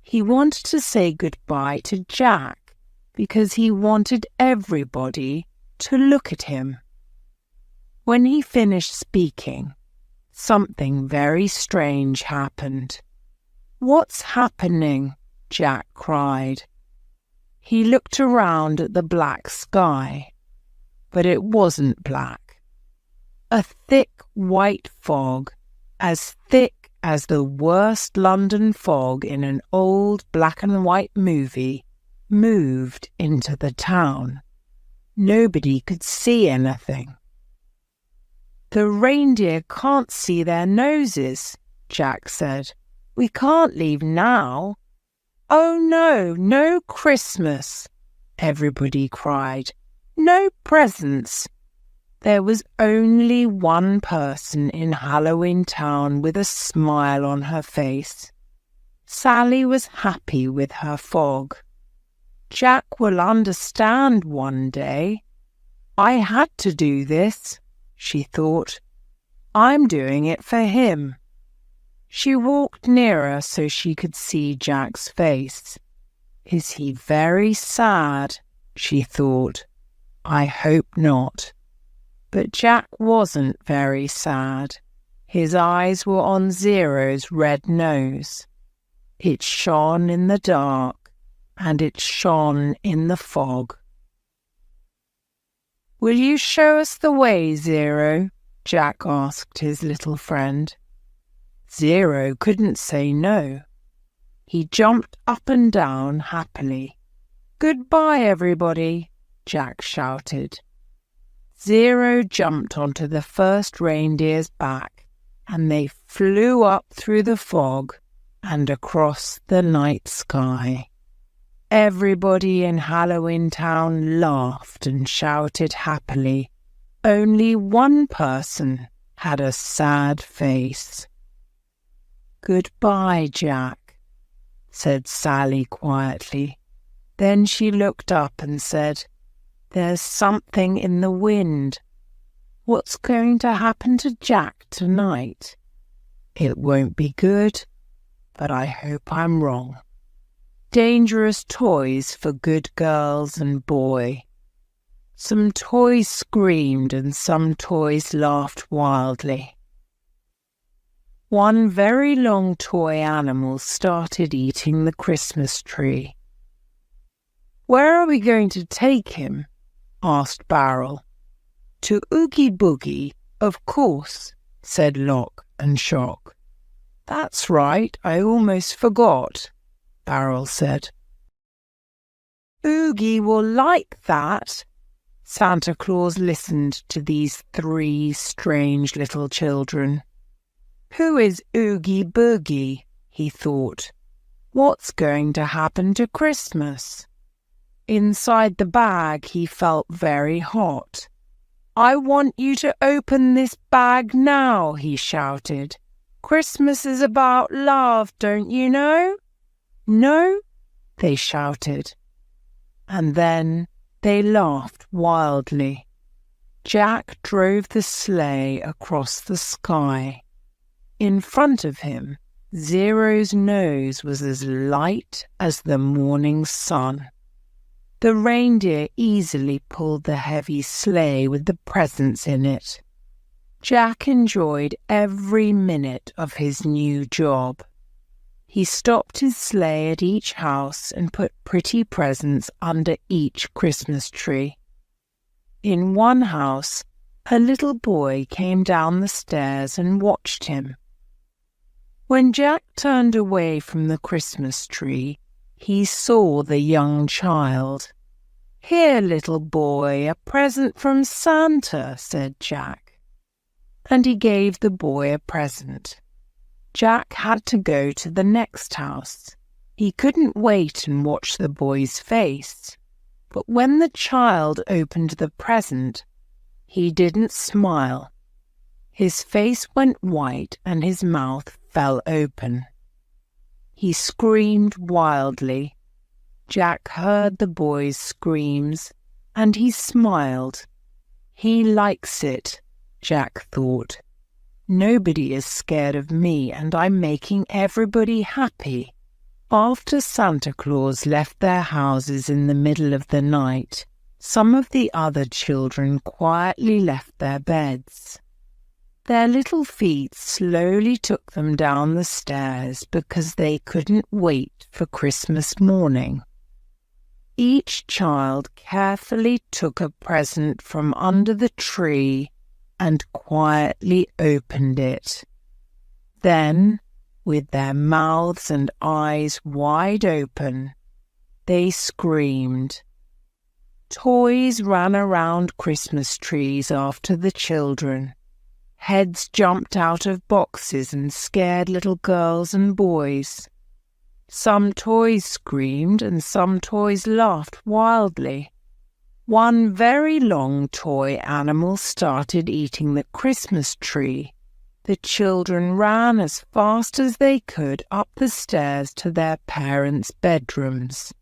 He wanted to say goodbye to Jack because he wanted everybody to look at him. When he finished speaking, something very strange happened. "What's happening?" Jack cried. He looked around at the black sky, but it wasn't black. A thick white fog, as thick as the worst London fog in an old black and white movie, moved into the town. Nobody could see anything. "The reindeer can't see their noses," Jack said. "We can't leave now." "Oh no, no Christmas!" everybody cried. "No presents." There was only one person in Halloween Town with a smile on her face. Sally was happy with her fog. "Jack will understand one day. I had to do this," she thought. "I'm doing it for him." She walked nearer so she could see Jack's face. "Is he very sad?" she thought. "I hope not." But Jack wasn't very sad. His eyes were on Zero's red nose. It shone in the dark, and it shone in the fog. "Will you show us the way, Zero?" Jack asked his little friend. Zero couldn't say no. He jumped up and down happily. "Goodbye, everybody," Jack shouted. Zero jumped onto the first reindeer's back, and they flew up through the fog and across the night sky. Everybody in Halloween Town laughed and shouted happily. Only one person had a sad face. "Goodbye, Jack," said Sally quietly. Then she looked up and said, "There's something in the wind. What's going to happen to Jack tonight? It won't be good, but I hope I'm wrong. Dangerous toys for good girls and boy." Some toys screamed and some toys laughed wildly. One very long toy animal started eating the Christmas tree. "Where are we going to take him?" asked Barrel. "To Oogie Boogie, of course," said Lock and Shock. "That's right, I almost forgot," Barrel said. "Oogie will like that." Santa Claus listened to these three strange little children. "Who is Oogie Boogie?" he thought. "What's going to happen to Christmas?" Inside the bag he felt very hot. "I want you to open this bag now," he shouted. "Christmas is about love, don't you know?" "No?" they shouted. And then they laughed wildly. Jack drove the sleigh across the sky. In front of him, Zero's nose was as light as the morning sun. The reindeer easily pulled the heavy sleigh with the presents in it. Jack enjoyed every minute of his new job. He stopped his sleigh at each house and put pretty presents under each Christmas tree. In one house, a little boy came down the stairs and watched him. When Jack turned away from the Christmas tree, he saw the young child. "Here, little boy, a present from Santa," said Jack. And he gave the boy a present. Jack had to go to the next house. He couldn't wait and watch the boy's face. But when the child opened the present, he didn't smile. His face went white and his mouth fell open. He screamed wildly. Jack heard the boy's screams, and he smiled. "He likes it," Jack thought. "Nobody is scared of me, and I'm making everybody happy." After Santa Claus left their houses in the middle of the night, some of the other children quietly left their beds. Their little feet slowly took them down the stairs because they couldn't wait for Christmas morning. Each child carefully took a present from under the tree and quietly opened it. Then, with their mouths and eyes wide open, they screamed. Toys ran around Christmas trees after the children. Heads jumped out of boxes and scared little girls and boys. Some toys screamed and some toys laughed wildly. One very long toy animal started eating the Christmas tree. The children ran as fast as they could up the stairs to their parents' bedrooms.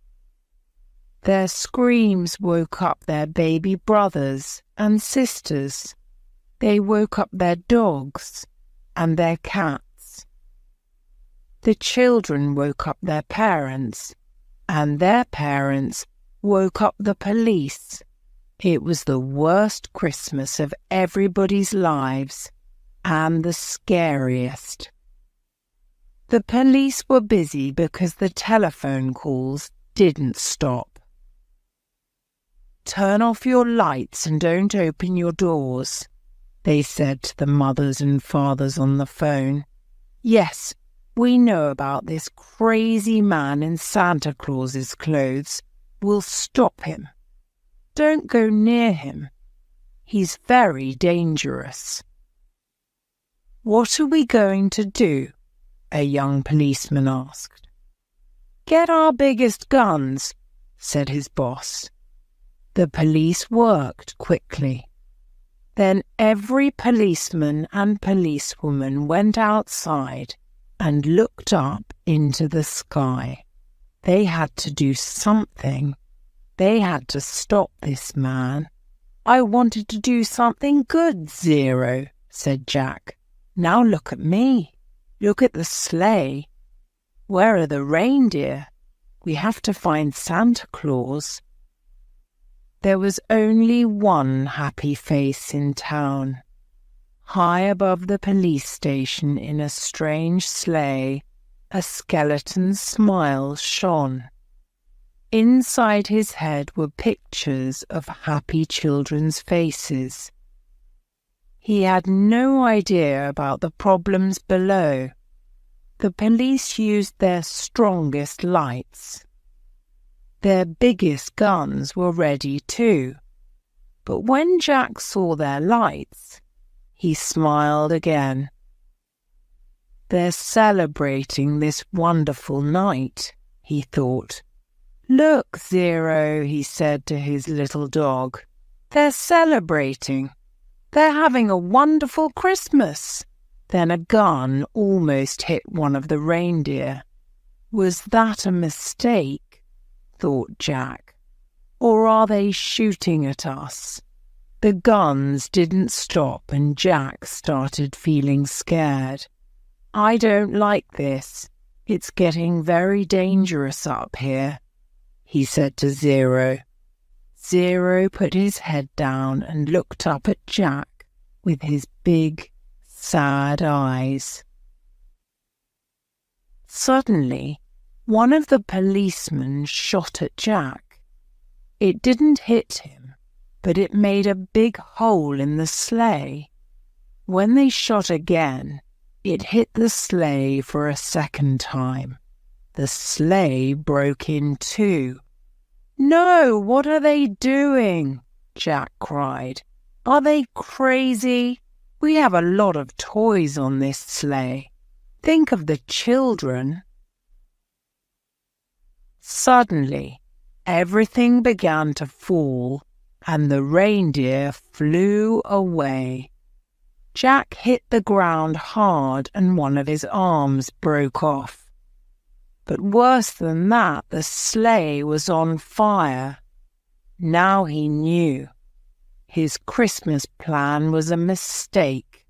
Their screams woke up their baby brothers and sisters. They woke up their dogs and their cats. The children woke up their parents, and their parents woke up the police. It was the worst Christmas of everybody's lives, and the scariest. The police were busy because the telephone calls didn't stop. Turn off your lights and don't open your doors, they said to the mothers and fathers on the phone. Yes, we know about this crazy man in Santa Claus's clothes. We'll stop him. Don't go near him. He's very dangerous. What are we going to do? A young policeman asked. Get our biggest guns, said his boss. The police worked quickly. Then every policeman and policewoman went outside and looked up into the sky. They had to do something. They had to stop this man. I wanted to do something good, Zero, said Jack. Now look at me. Look at the sleigh. Where are the reindeer? We have to find Santa Claus. There was only one happy face in town. High above the police station in a strange sleigh, a skeleton's smile shone. Inside his head were pictures of happy children's faces. He had no idea about the problems below. The police used their strongest lights. Their biggest guns were ready too. But when Jack saw their lights, he smiled again. They're celebrating this wonderful night, he thought. Look, Zero, he said to his little dog. They're celebrating. They're having a wonderful Christmas. Then a gun almost hit one of the reindeer. Was that a mistake? Thought Jack. Or are they shooting at us? The guns didn't stop and Jack started feeling scared. I don't like this. It's getting very dangerous up here, he said to Zero. Zero put his head down and looked up at Jack with his big, sad eyes. Suddenly, one of the policemen shot at Jack. It didn't hit him, but it made a big hole in the sleigh. When they shot again, it hit the sleigh for a second time. The sleigh broke in two. No, what are they doing? Jack cried. Are they crazy? We have a lot of toys on this sleigh. Think of the children. Suddenly, everything began to fall, and the reindeer flew away. Jack hit the ground hard and one of his arms broke off. But worse than that, the sleigh was on fire. Now he knew. His Christmas plan was a mistake.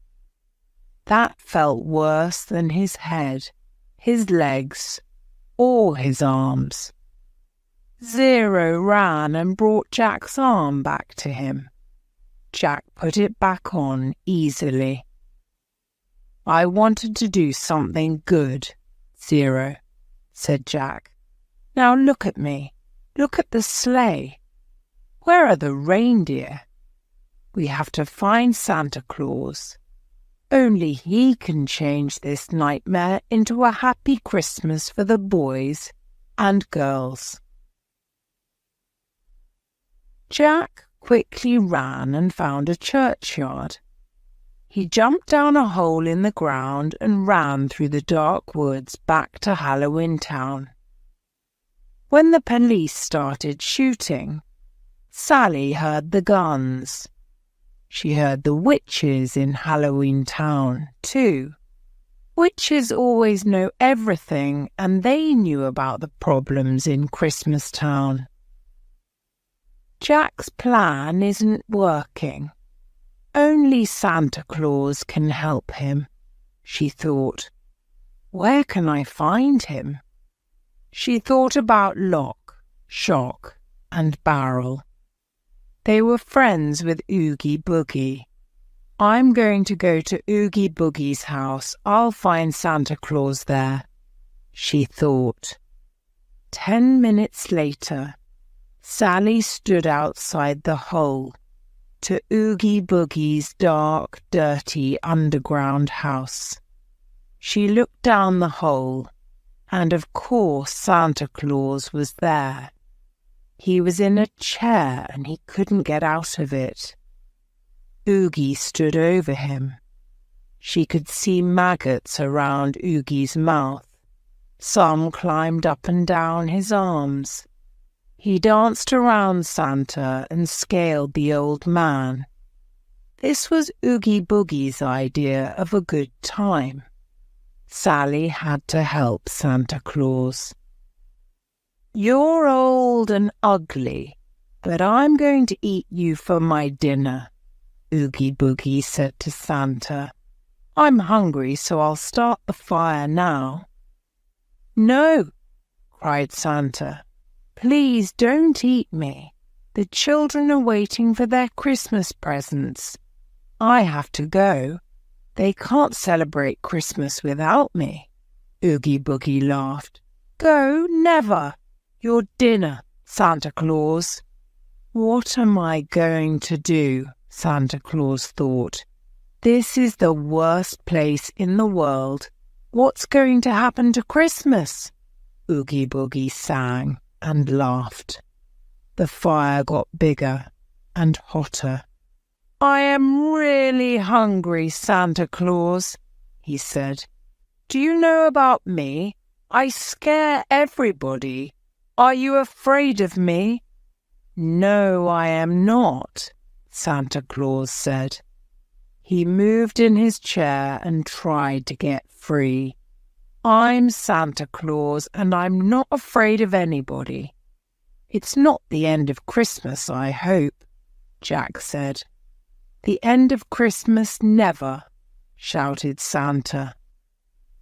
That felt worse than his head, his legs, or his arms. Zero ran and brought Jack's arm back to him. Jack put it back on easily. I wanted to do something good, Zero, said Jack. Now look at me. Look at the sleigh. Where are the reindeer? We have to find Santa Claus. Only he can change this nightmare into a happy Christmas for the boys and girls. Jack quickly ran and found a churchyard. He jumped down a hole in the ground and ran through the dark woods back to Halloween Town. When the police started shooting, Sally heard the guns. She heard the witches in Halloween Town, too. Witches always know everything, and they knew about the problems in Christmas Town. Jack's plan isn't working. Only Santa Claus can help him, she thought. Where can I find him? She thought about Lock, Shock, and Barrel. They were friends with Oogie Boogie. I'm going to go to Oogie Boogie's house. I'll find Santa Claus there, she thought. 10 minutes later, Sally stood outside the hole to Oogie Boogie's dark, dirty underground house. She looked down the hole, and of course Santa Claus was there. He was in a chair and he couldn't get out of it. Oogie stood over him. She could see maggots around Oogie's mouth. Some climbed up and down his arms. He danced around Santa and scaled the old man. This was Oogie Boogie's idea of a good time. Sally had to help Santa Claus. "You're old and ugly, but I'm going to eat you for my dinner," Oogie Boogie said to Santa. "I'm hungry, so I'll start the fire now." "No," cried Santa. "Please don't eat me. The children are waiting for their Christmas presents. I have to go. They can't celebrate Christmas without me." Oogie Boogie laughed. "Go, never. Your dinner, Santa Claus." "What am I going to do?" Santa Claus thought. "This is the worst place in the world. What's going to happen to Christmas?" Oogie Boogie sang and laughed. The fire got bigger and hotter. "I am really hungry, Santa Claus," he said. "Do you know about me? I scare everybody. Are you afraid of me?" "No, I am not," Santa Claus said. He moved in his chair and tried to get free. "I'm Santa Claus, and I'm not afraid of anybody." "It's not the end of Christmas, I hope," Jack said. "The end of Christmas never," shouted Santa.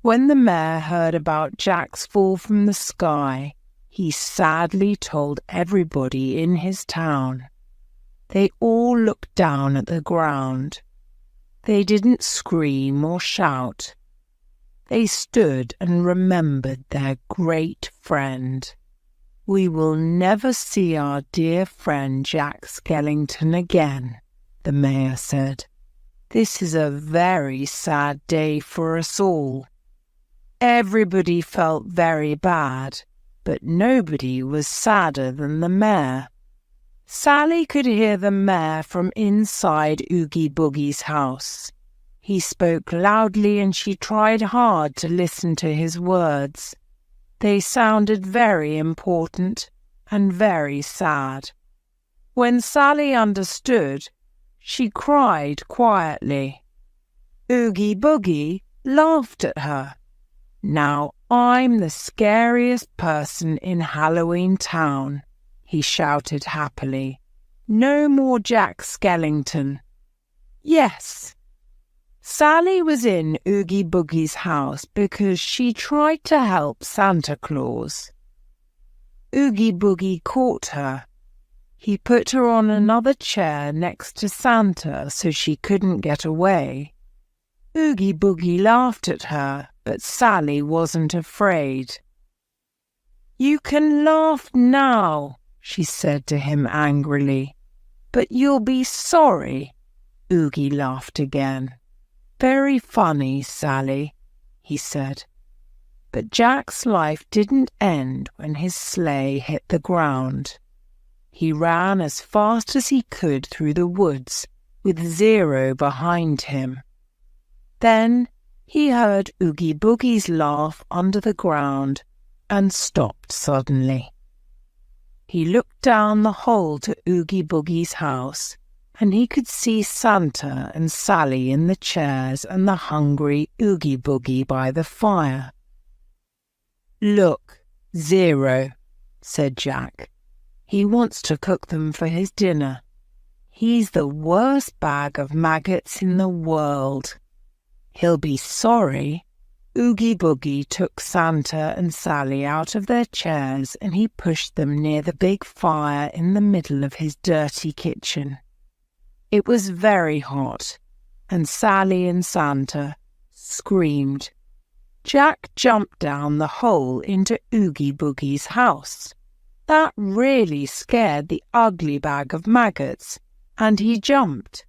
When the mayor heard about Jack's fall from the sky, he sadly told everybody in his town. They all looked down at the ground. They didn't scream or shout. They stood and remembered their great friend. "We will never see our dear friend Jack Skellington again," the mayor said. "This is a very sad day for us all." Everybody felt very bad, but nobody was sadder than the mayor. Sally could hear the mayor from inside Oogie Boogie's house. He spoke loudly and she tried hard to listen to his words. They sounded very important and very sad. When Sally understood, she cried quietly. Oogie Boogie laughed at her. "Now I'm the scariest person in Halloween Town," he shouted happily. "No more Jack Skellington." Yes. Sally was in Oogie Boogie's house because she tried to help Santa Claus. Oogie Boogie caught her. He put her on another chair next to Santa so she couldn't get away. Oogie Boogie laughed at her, but Sally wasn't afraid. "You can laugh now," she said to him angrily, "but you'll be sorry." Oogie laughed again. "Very funny, Sally," he said. But Jack's life didn't end when his sleigh hit the ground. He ran as fast as he could through the woods, with Zero behind him. Then he heard Oogie Boogie's laugh under the ground and stopped suddenly. He looked down the hole to Oogie Boogie's house, and he could see Santa and Sally in the chairs and the hungry Oogie Boogie by the fire. "Look, Zero," said Jack. "He wants to cook them for his dinner. He's the worst bag of maggots in the world. He'll be sorry." Oogie Boogie took Santa and Sally out of their chairs and he pushed them near the big fire in the middle of his dirty kitchen. It was very hot, and Sally and Santa screamed. Jack jumped down the hole into Oogie Boogie's house. That really scared the ugly bag of maggots, and he jumped.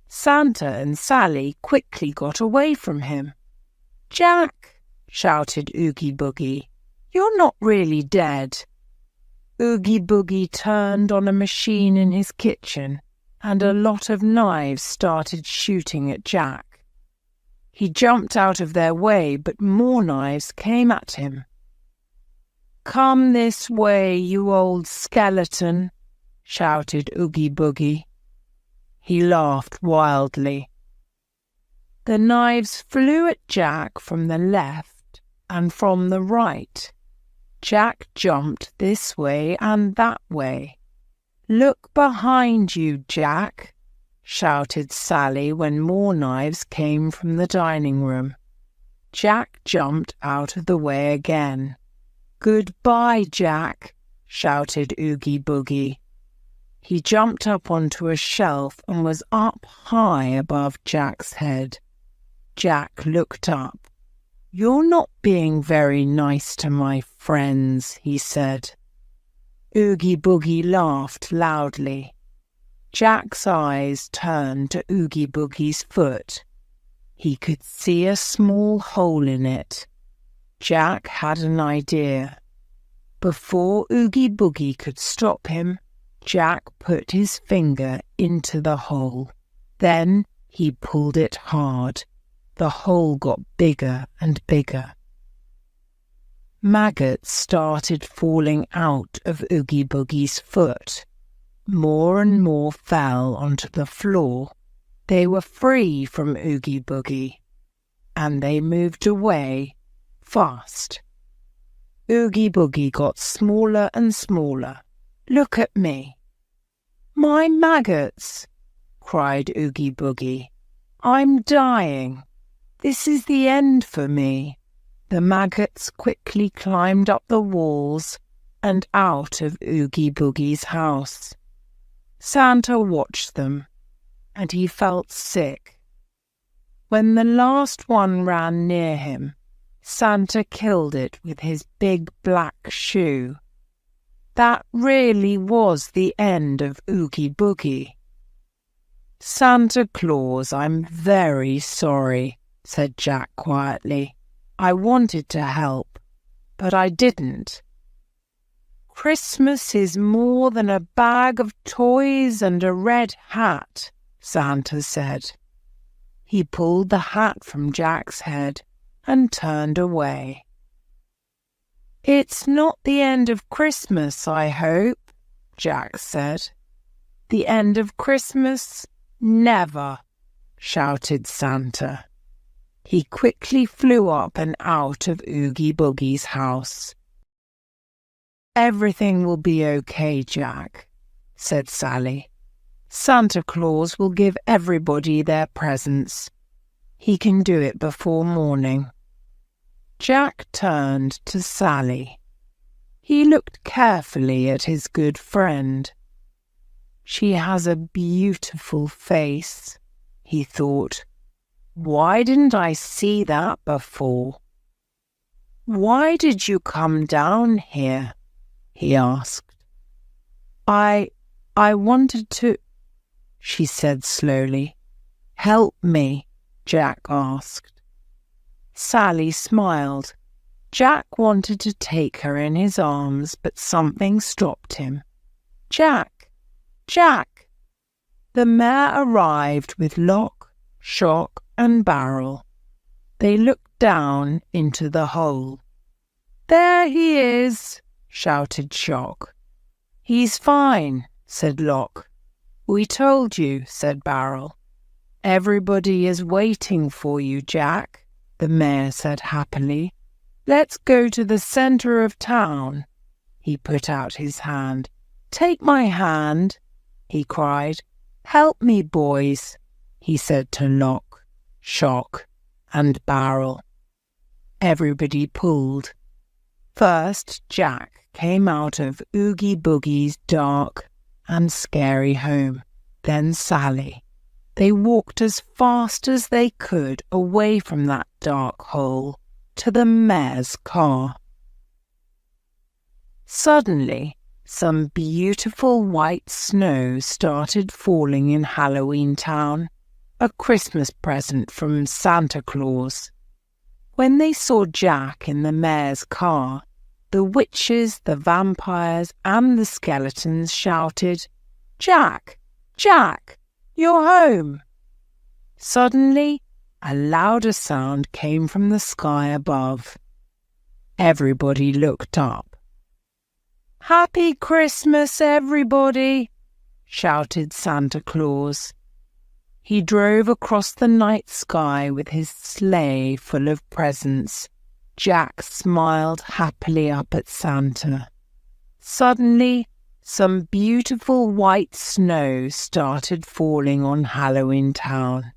Santa and Sally quickly got away from him. "Jack," shouted Oogie Boogie, "you're not really dead." Oogie Boogie turned on a machine in his kitchen, and a lot of knives started shooting at Jack. He jumped out of their way, but more knives came at him. "Come this way, you old skeleton," shouted Oogie Boogie. He laughed wildly. The knives flew at Jack from the left and from the right. Jack jumped this way and that way. "Look behind you, Jack," shouted Sally when more knives came from the dining room. Jack jumped out of the way again. "Goodbye, Jack," shouted Oogie Boogie. He jumped up onto a shelf and was up high above Jack's head. Jack looked up. "You're not being very nice to my friends," he said. Oogie Boogie laughed loudly. Jack's eyes turned to Oogie Boogie's foot. He could see a small hole in it. Jack had an idea. Before Oogie Boogie could stop him, Jack put his finger into the hole. Then he pulled it hard. The hole got bigger and bigger. Maggots started falling out of Oogie Boogie's foot. More and more fell onto the floor. They were free from Oogie Boogie, and they moved away fast. Oogie Boogie got smaller and smaller. "Look at me." "My maggots!" cried Oogie Boogie. "I'm dying. This is the end for me." The maggots quickly climbed up the walls and out of Oogie Boogie's house. Santa watched them, and he felt sick. When the last one ran near him, Santa killed it with his big black shoe. That really was the end of Oogie Boogie. "Santa Claus, I'm very sorry," said Jack quietly. "I wanted to help, but I didn't." "Christmas is more than a bag of toys and a red hat," Santa said. He pulled the hat from Jack's head and turned away. "It's not the end of Christmas, I hope," Jack said. "The end of Christmas? Never," shouted Santa. He quickly flew up and out of Oogie Boogie's house. "Everything will be okay, Jack," said Sally. "Santa Claus will give everybody their presents. He can do it before morning." Jack turned to Sally. He looked carefully at his good friend. "She has a beautiful face," he thought. "Why didn't I see that before?" "Why did you come down here?" he asked. I wanted to," she said slowly. "Help me?" Jack asked. Sally smiled. Jack wanted to take her in his arms, but something stopped him. "Jack! Jack!" The mare arrived with Lock, Shock, and Barrel. They looked down into the hole. "There he is!" shouted Shock. "He's fine," said Lock. "We told you," said Barrel. "Everybody is waiting for you, Jack," the mayor said happily. "Let's go to the center of town." He put out his hand. "Take my hand," he cried. "Help me, boys," he said to Lock, Shock, and Barrel. Everybody pulled. First, Jack came out of Oogie Boogie's dark and scary home. Then Sally. They walked as fast as they could away from that dark hole to the mayor's car. Suddenly, some beautiful white snow started falling in Halloween Town, a Christmas present from Santa Claus. When they saw Jack in the mayor's car, the witches, the vampires, and the skeletons shouted, "Jack! Jack! You're home!" Suddenly, a louder sound came from the sky above. Everybody looked up. "Happy Christmas, everybody!" shouted Santa Claus. He drove across the night sky with his sleigh full of presents. Jack smiled happily up at Santa. Suddenly, some beautiful white snow started falling on Halloween Town,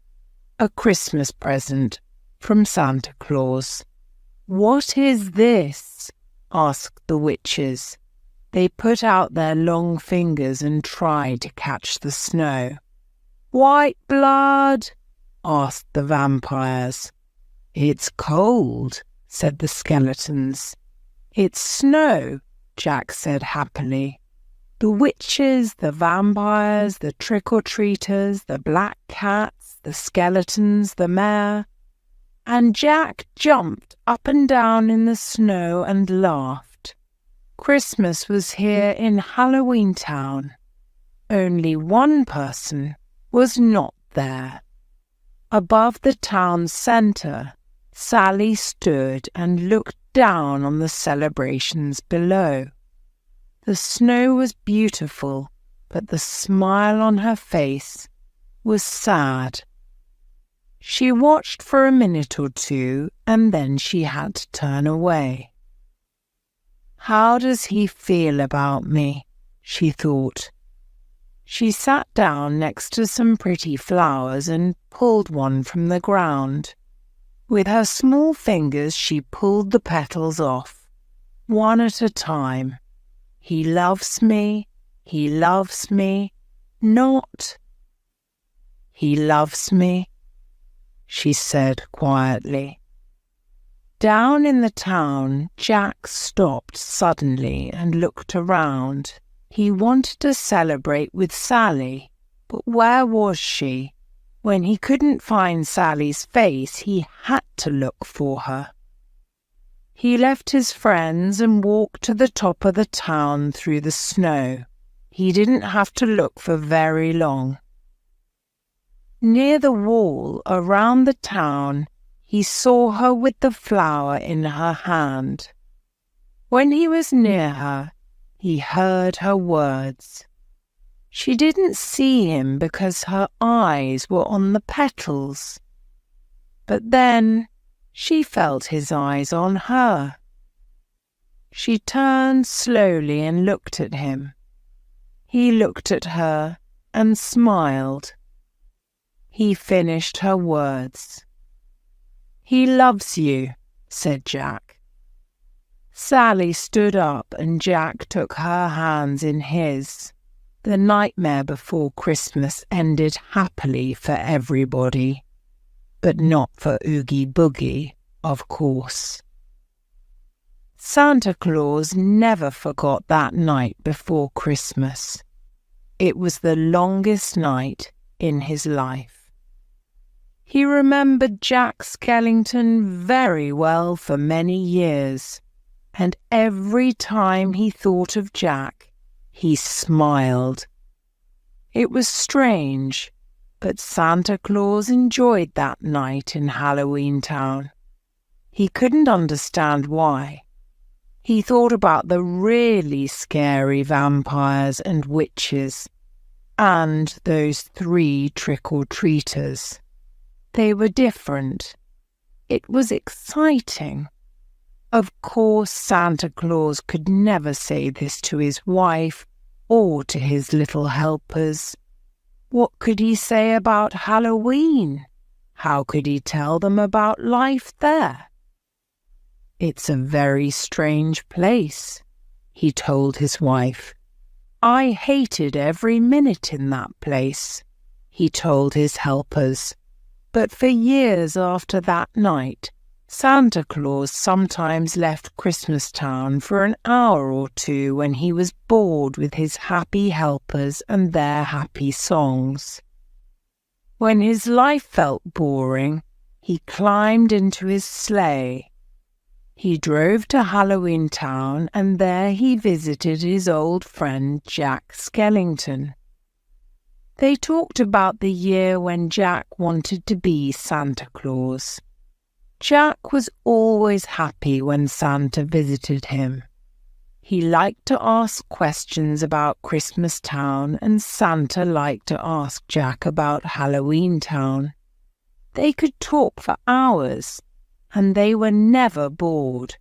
a Christmas present from Santa Claus. "What is this?" asked the witches. They put out their long fingers and tried to catch the snow. "White blood?" asked the vampires. "It's cold," said the skeletons. "It's snow," Jack said happily. The witches, the vampires, the trick-or-treaters, the black cats, the skeletons, the mayor, and Jack jumped up and down in the snow and laughed. Christmas was here in Halloween Town. Only one person was not there. Above the town centre, Sally stood and looked down on the celebrations below. The snow was beautiful, but the smile on her face was sad. She watched for a minute or two, and then she had to turn away. "How does he feel about me?" she thought. She sat down next to some pretty flowers and pulled one from the ground. With her small fingers she pulled the petals off, one at a time. "He loves me, he loves me, not. He loves me," she said quietly. Down in the town, Jack stopped suddenly and looked around. He wanted to celebrate with Sally, but where was she? When he couldn't find Sally's face, he had to look for her. He left his friends and walked to the top of the town through the snow. He didn't have to look for very long. Near the wall around the town, he saw her with the flower in her hand. When he was near her, he heard her words. She didn't see him because her eyes were on the petals. But then she felt his eyes on her. She turned slowly and looked at him. He looked at her and smiled. He finished her words. "He loves you," said Jack. Sally stood up and Jack took her hands in his. The nightmare before Christmas ended happily for everybody, but not for Oogie Boogie, of course. Santa Claus never forgot that night before Christmas. It was the longest night in his life. He remembered Jack Skellington very well for many years, and every time he thought of Jack, he smiled. It was strange, but Santa Claus enjoyed that night in Halloween Town. He couldn't understand why. He thought about the really scary vampires and witches, and those 3 trick-or-treaters. They were different. It was exciting. Of course, Santa Claus could never say this to his wife or to his little helpers. What could he say about Halloween? How could he tell them about life there? "It's a very strange place," he told his wife. "I hated every minute in that place," he told his helpers. But for years after that night, Santa Claus sometimes left Christmas Town for an hour or two when he was bored with his happy helpers and their happy songs. When his life felt boring, he climbed into his sleigh. He drove to Halloween Town, and there he visited his old friend Jack Skellington. They talked about the year when Jack wanted to be Santa Claus. Jack was always happy when Santa visited him. He liked to ask questions about Christmas Town, and Santa liked to ask Jack about Halloween Town. They could talk for hours, and they were never bored.